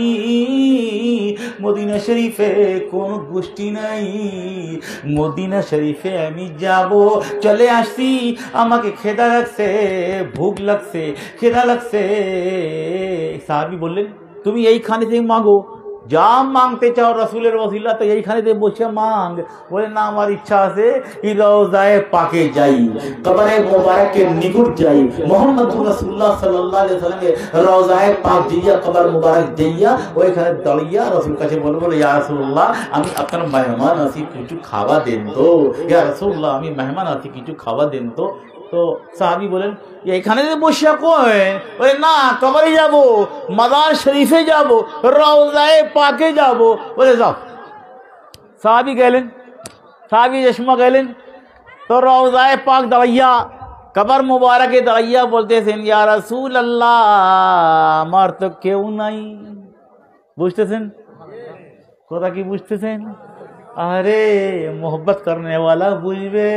মদিনা শরীফে কোনো গোষ্ঠী নাই মদিনা শরীফে আমি যাব চলে আসছি আমাকে খিদা লাগছে ভুখ লাগছে খিদা লাগছে সাহাবী বললেন তুমি এইখানে থেকে মাগো যা মাংতে চাও রসুলের ওসিলা তো এইখানে বসে মাং বলে না আমার ইচ্ছা আছে রওজায়ে পাকে যাই কবরে মুবারকের নিকট যাই মুহাম্মদুর রাসূলুল্লাহ সাল্লাল্লাহু আলাইহি ওয়াসাল্লামের রওজায়ে পাক দিয়া কবর মুবারক দিয়া ওইখানে দাঁড়িয়ে রাসূল কাছে বলবো ইয়া রাসূলুল্লাহ আমি আপনার মেহমান আছি কিছু খাওয়া দেন তো ইয়া রাসূলুল্লাহ আমি মেহমান আছি কিছু খাওয়া দেন তো তো সাহাবী বলেন এখানে বসে কই বলে না কবরে যাব মাজার শরীফে যাব রওজায়ে পাকে যাব বলে যাও সাহাবী গেলেন সাহাবী চশমা গেলেন তো রওজায়ে পাক দাঁড়াইয়া কবর মুবারকে দাঁড়াইয়া বলতেছেন ইয়া রাসূলুল্লাহ আমার তো কেউ নাই বুঝতেছেন কথা কি বুঝতেছেন আরে मोहब्बत करने वाला বুঝবে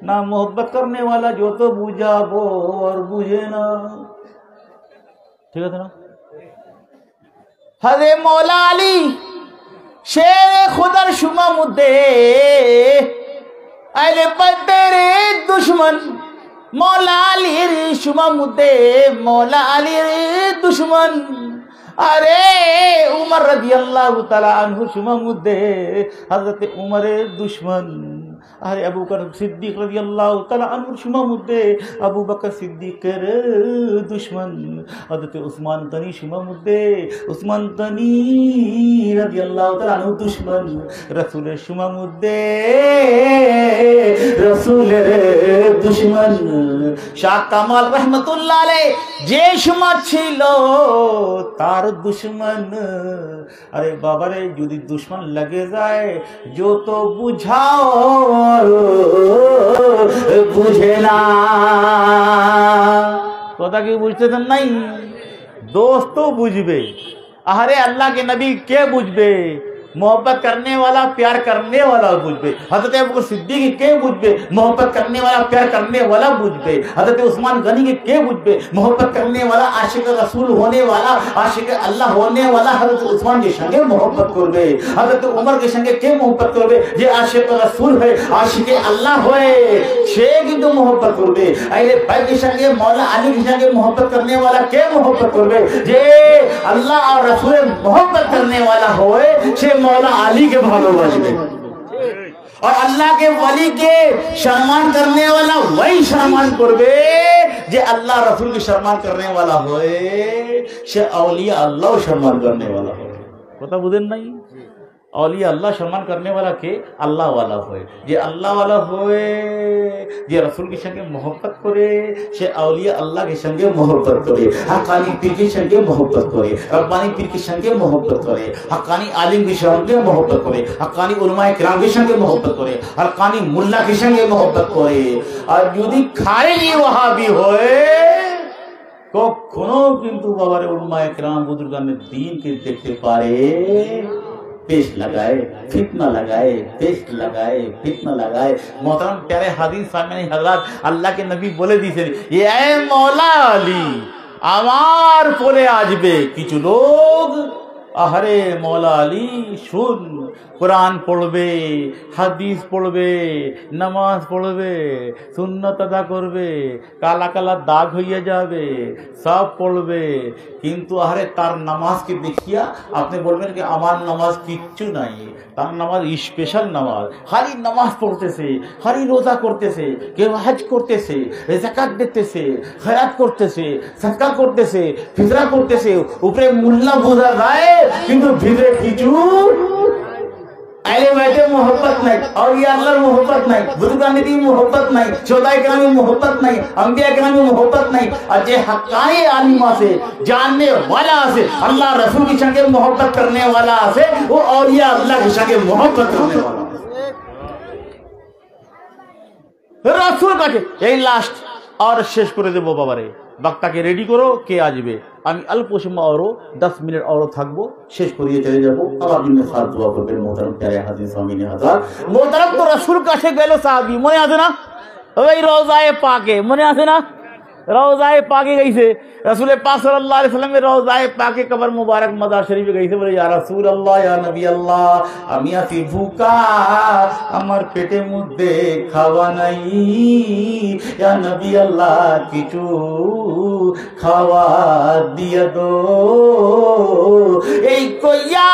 ना मोहब्बत करने वाला जो तो बुझा वो और बुझे ना ठीक है ना हज़रत मौला अली शेर खुदर शुमा मुद्दे अरे तेरे दुश्मन मौला अली शुमा मुद्दे मौला अली दुश्मन अरे उमर रज़ी अल्लाह ताला अन्हु शुमा मुद्दे हज़रत उमर दुश्मन अरे अबू बकर सिद्दीक रज़ियल्लाहु ताला अन्हु शुमा मुद्दे अबू बकर सिद्दीकेर दुश्मन हज़रत उस्मान गनी शुमा मुद्दे उस्मान गनी रज़ियल्लाहु ताला अन्हु दुश्मन रसूलेर शुमा मुद्दे रसूलेर दुश्मन शाह कामाल रहमतुल्लाह अलैह जे शुमा छिलो तार दुश्मन अरे बाबा रे यदि दुश्मन लगे जाए जो तो बुझाओ बुझे ना কথা কি বুঝতেছেন নাই দোস্ত বুঝবে আরে আল্লাহ के नबी কে বুঝবে मोहब्बत करने वाला प्यार करने वाला बुझबे। हजरत अबू बकर सिद्दीक के बुझबे, मोहब्बत करने वाला प्यार करने वाला बुझबे। हजरत उस्मान गनी के बुझबे, मोहब्बत करने वाला आशिक रसूल होने वाला, आशिक अल्लाह होने वाला हजरत उस्मान के संगे मोहब्बत करबे। हजरत उमर के संगे के मोहब्बत करबे जे आशिक रसूल है, आशिक अल्लाह होए से किन्तु मोहब्बत करबे। अहले बैत के संगे मौला अली के संगे मोहब्बत करने वाला के मोहब्बत करबे जे अल्लाह और रसूल मोहब्बत करने वाला होए से मौला अली के भालोबासबे। और अल्लाह के वली के सम्मान करने वाला वही सम्मान करबे जे अल्लाह रसूल के सम्मान करने वाला होए से औलिया अल्लाह सम्मान करने वाला होए। কথা বুঝেন নাই? औलिया अल्लाह सम्मान करने वाला के अल्लाह वाला होए, जे अल्लाह वाला होए जे रसूल के संगे मोहब्बत करे से औलिया अल्लाह के संगे मोहब्बत करे, हक्कानी पीर के संगे मोहब्बत करे, रब्बानी पीर के संगे मोहब्बत करे, हक्कानी आलिम के संगे मोहब्बत करे, हक्कानी उलमाए किराम के संगे मोहब्बत करे, हक्कानी मुल्ला के संगे मोहब्बत करे। और यदि खारेजी वहाबी होए कखनो किन्तु बाबारे उलमाए किराम बुजुर्गाने दीन के देखते पारे पेस्ट लगाए फितना लगाए, पेस्ट लगाए फितना लगाए। मोहतरम प्यारे हाजिर सामने हजरत, अल्लाह के नबी बोले दिए ये ऐ मौला अली আমার পরে আসবে কিছু লোক, আহারে মৌলা আলী শুন, কোরআন পড়বে, হাদিস পড়বে, নামাজ পড়বে, সুন্নত আদা করবে, কালা কালা দাগ হয়ে যাবে, সব পড়বে, কিন্তু আহারে তার নামাজকে দেখিয়া আপনি বলবেন কি আমার নামাজ কিচ্ছু নাই, তার নামাজ স্পেশাল নামাজ, খালি নামাজ পড়তেছে, খালি রোজা করতেছে, কেউ হজ করতেছে, যাকাত দিতেছে, খয়রাত করতেছে, সাদকা করতেছে, ফিতরা করতেছে, উপরে মুল্লা বোঝা যায় কিন্তু ভিতরে কিছু আহলে বাইতের मोहब्बत নাই, औलिया अल्लाहर मोहब्बत নাই, बुजुर्गाने दी मोहब्बत নাই, शोहदाए किराम में मोहब्बत नहीं, अंबिया किराम में मोहब्बत नहीं। और जे हक्कानी आलिम से जानने वाला से अल्लाह रसूल के संगे मोहब्बत करने वाला से वो औलिया अल्लाह के संगे मोहब्बत करने वाला रसूल का यही लास्ट और शेष করে দেব বাবারে। বক্তাকে রেডি করো, কে আসবে। আমি অল্প সময় আরো 10 মিনিট আরো থাকবো, শেষ করিয়ে চলে যাবো। আল্লাহ দিনের সাথ দোয়া করবেন। মোহতারাম প্যারে হাজির সামিনে হাজার মোহতারাম তো রাসূল কাছে গেল সাহাবী, মনে আছে না? ওই রওজায়ে পাকে মনে আছে না? রওজায়ে পাকে গেছে রাসূল পাক সাল্লাল্লাহু আলাইহি ওয়াসাল্লামের রওজায়ে পাকে কবর মুবারক মাজার শরীফে গেছে, বলে ইয়া রাসূলুল্লাহ ইয়া নবী আল্লাহ আমি আছি ভুকা, আমার পেটের মধ্যে খাওয়া নাই, ইয়া নবী আল্লাহ কিছু খাওয়া দিয়ে দো। এই কইয়া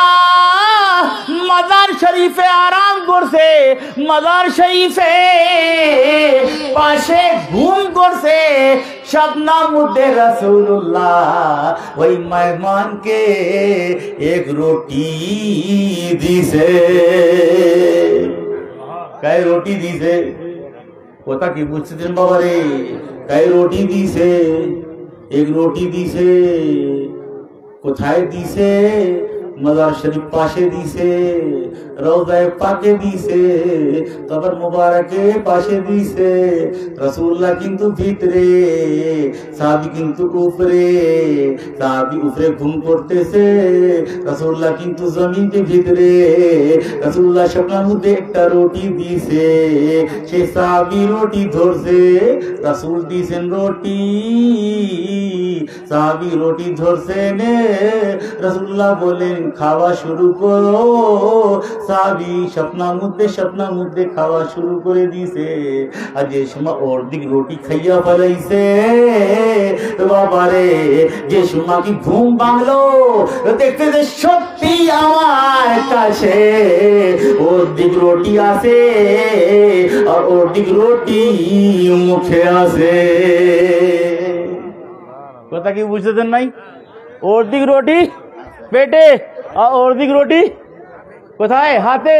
মাজার শরীফে আরাম করছে, মাজার শরীফে পাশে ঘুম করছে, স্বপ্না মুদ্দে রাসূলুল্লাহ ওই মেহমানকে এক রুটি দিছে। কাই রুটি দিছে? কথা কি বুঝছেন বাবা রে? কাই রুটি দিছে? এক রুটি দিছে। কোথায় দিছে? मजार शरीफ पाशे दीसे, रौज़ाए पाके दीसे, कबर मुबारके पाशे दीसे। रसूलुल्लाह किन्तु भीतरे, साहाबी किन्तु ऊपरे, साहाबी ऊपरे घुम करतेছে, रसूलुल्लाह किन्तु जमीन के भीतरे। रसूलुल्लाह স্বপ্নের মধ্যে একটা রুটি দিছে, সে সাহাবী রুটি ধরছে, রাসূল দিছেন রুটি, সাহাবী রুটি ধরছে নে, রাসূলুল্লাহ বলেন খাওয়া শুরু করো। সাহাবী স্বপ্নের মধ্যে খাওয়া শুরু করে দিছে। আর যে সময় অর্ধেক রুটি খাইয়া ফেলাইছে বাবারে, যে সময় কি ঘুম ভাঙলো, দেখতে যে সত্যি আমার কাছে অর্ধেক রুটি আছে আর অর্ধেক রুটি মুখে আছে। কথা কি বুঝতেছেন নাই? অর্ধেক রুটি পেটে আর অর্ধেক রুটি কোথায়? হাতে।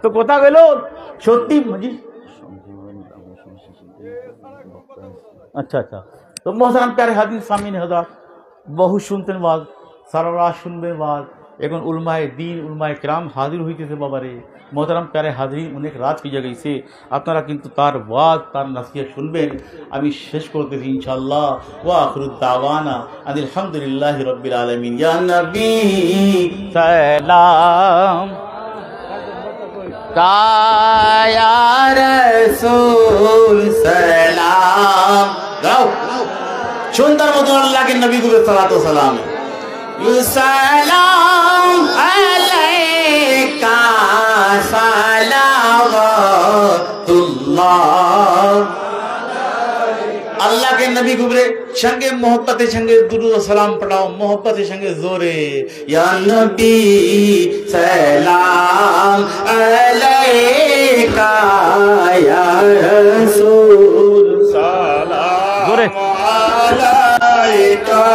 তো কোথা গেল? সত্যি জি अच्छा अच्छा। तो मोहतरम प्यारे हाज़िर सामीन हज़रात, बहुत सुनते बाद सारा रात सुनबे बाद এখন উলমায়ে দ্বীন উলমায়ে কেরাম হাজির হইতেছে বাবারে। মোহতারাম প্যারে হাজির, অনেক রাত হয়ে গেছে, আপনারা কিন্তু তার ওয়াজ তার নাসিহত শুনবেন। আমি শেষ করতেছি ইনশাআল্লাহ। ওয়া আখিরুদ দাওয়ানা আনিল হামদুলিল্লাহি রাব্বিল আলামিন। ইয়া নবী সালাম या रसूल सलाम। गाओ सुंदर मधु अल्लाह के नबी को सलातो सलाम। सलाम अलैका सलावतुल्लाह। अल्लाह के नबी गुबरे संगे मोहब्बत संगे दुरूद सलाम पढ़ाओ, मोहब्बत संगे जोरे। या नबी सलाम अलैका या रसूल सलाम अलैका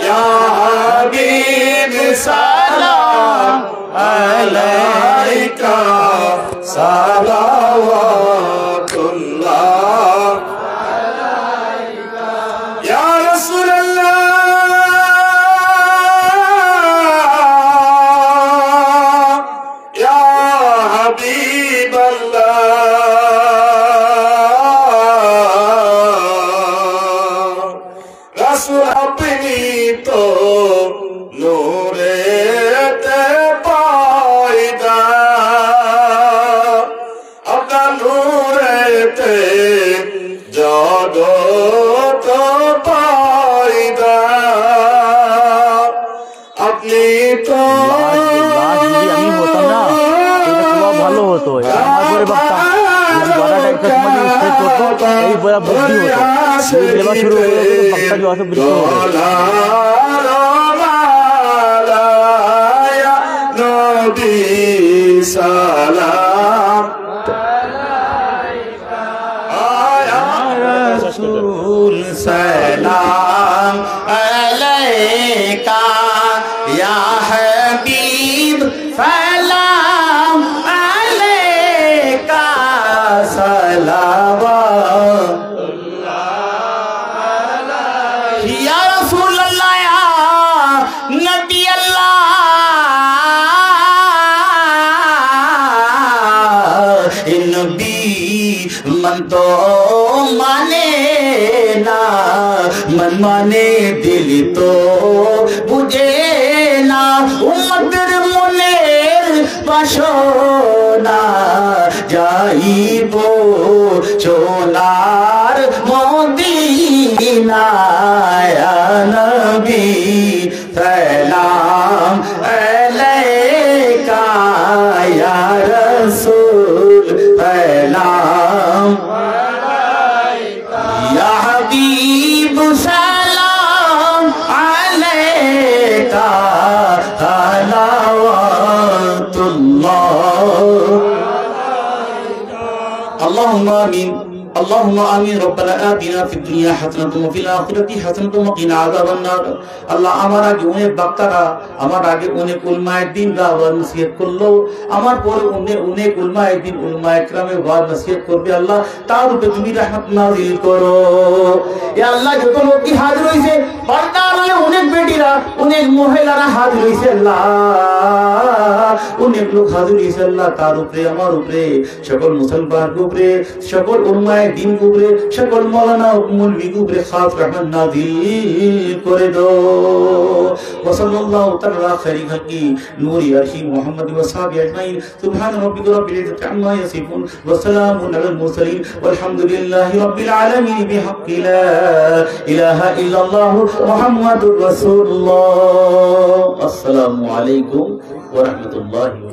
या हबीब सलाम अलैका सलावतुल्लाह। या रसूल अल्लाह या हबीब अल्लाह। रसूल अपनी तो नूरे ते पायदा, अपना नूरे ते जादो तो पायदा। अपनी तो আমি হতাম না এটা খুব ভালো হতো। আমার পরে বাপ্পা যদি বড় টাইপের সমাজে স্টেজ করতো এই বড় বুদ্ধি হতো, লেবা শুরু হয়ে গেল বাপ্পা जो আছে বৃদ্ধ হতো। নবী সালাম रसूल सलाम अलैका या हबीब सलाम अलैका सलावतुल्लाह। या रसूल अल्लाह या नबी अल्लाह। नबी मन तो माने ना, मन माने दिल तो बुझे ना। उम्मतेर मनेर বাসনা যাইব সোনার মদিনায়। নবী সালাম আলাইকা ইয়া রাসূল সালাম या हबीब सलाम अलैका सलावतुल्लाह। अल्लाहुम्मा आमीन अल्लाहुम्मा आमीन। रब्बना आतिना फिद दुनिया हसनतुम व फिल आखिरति हसनतुम व किना अज़ाबन नार। আল্লাহ আমার আগে অনেক বক্তারা, আমার আগে অনেক উলমায়ে দ্বীন দাওয়াত নসিহত করলো, আমার পরে অনেক উলমায়ে দ্বীন উলমায়ে কেরামে ওয়াজ নসিহত করবে। আল্লাহ তার উপরে তুমি রহমত নাযিল করো। এ আল্লাহ যত লোক কি হাজির হইছে, বান্দার অনেক বেটিরা অনেক মহিলারা হাজির হইছে। আল্লাহ অনেক লোক হাজির হইছে। আল্লাহ তার উপরে আমার উপরে সকল মুসলমানের উপরে সকল উলমায়ে দ্বীন উপরে সকল মাওলানা মৌলভী উপরে খাস রহমত নাযিল করে দাও। وصلى الله تعالى على خير خلقه نور عرشه محمد وصحبه اجمعين سبحان ربك رب العزة عما يصفون وسلام على المرسلين والحمد لله رب العالمين بحق لا اله الا الله محمد رسول الله. السلام عليكم ورحمة الله وبركاته.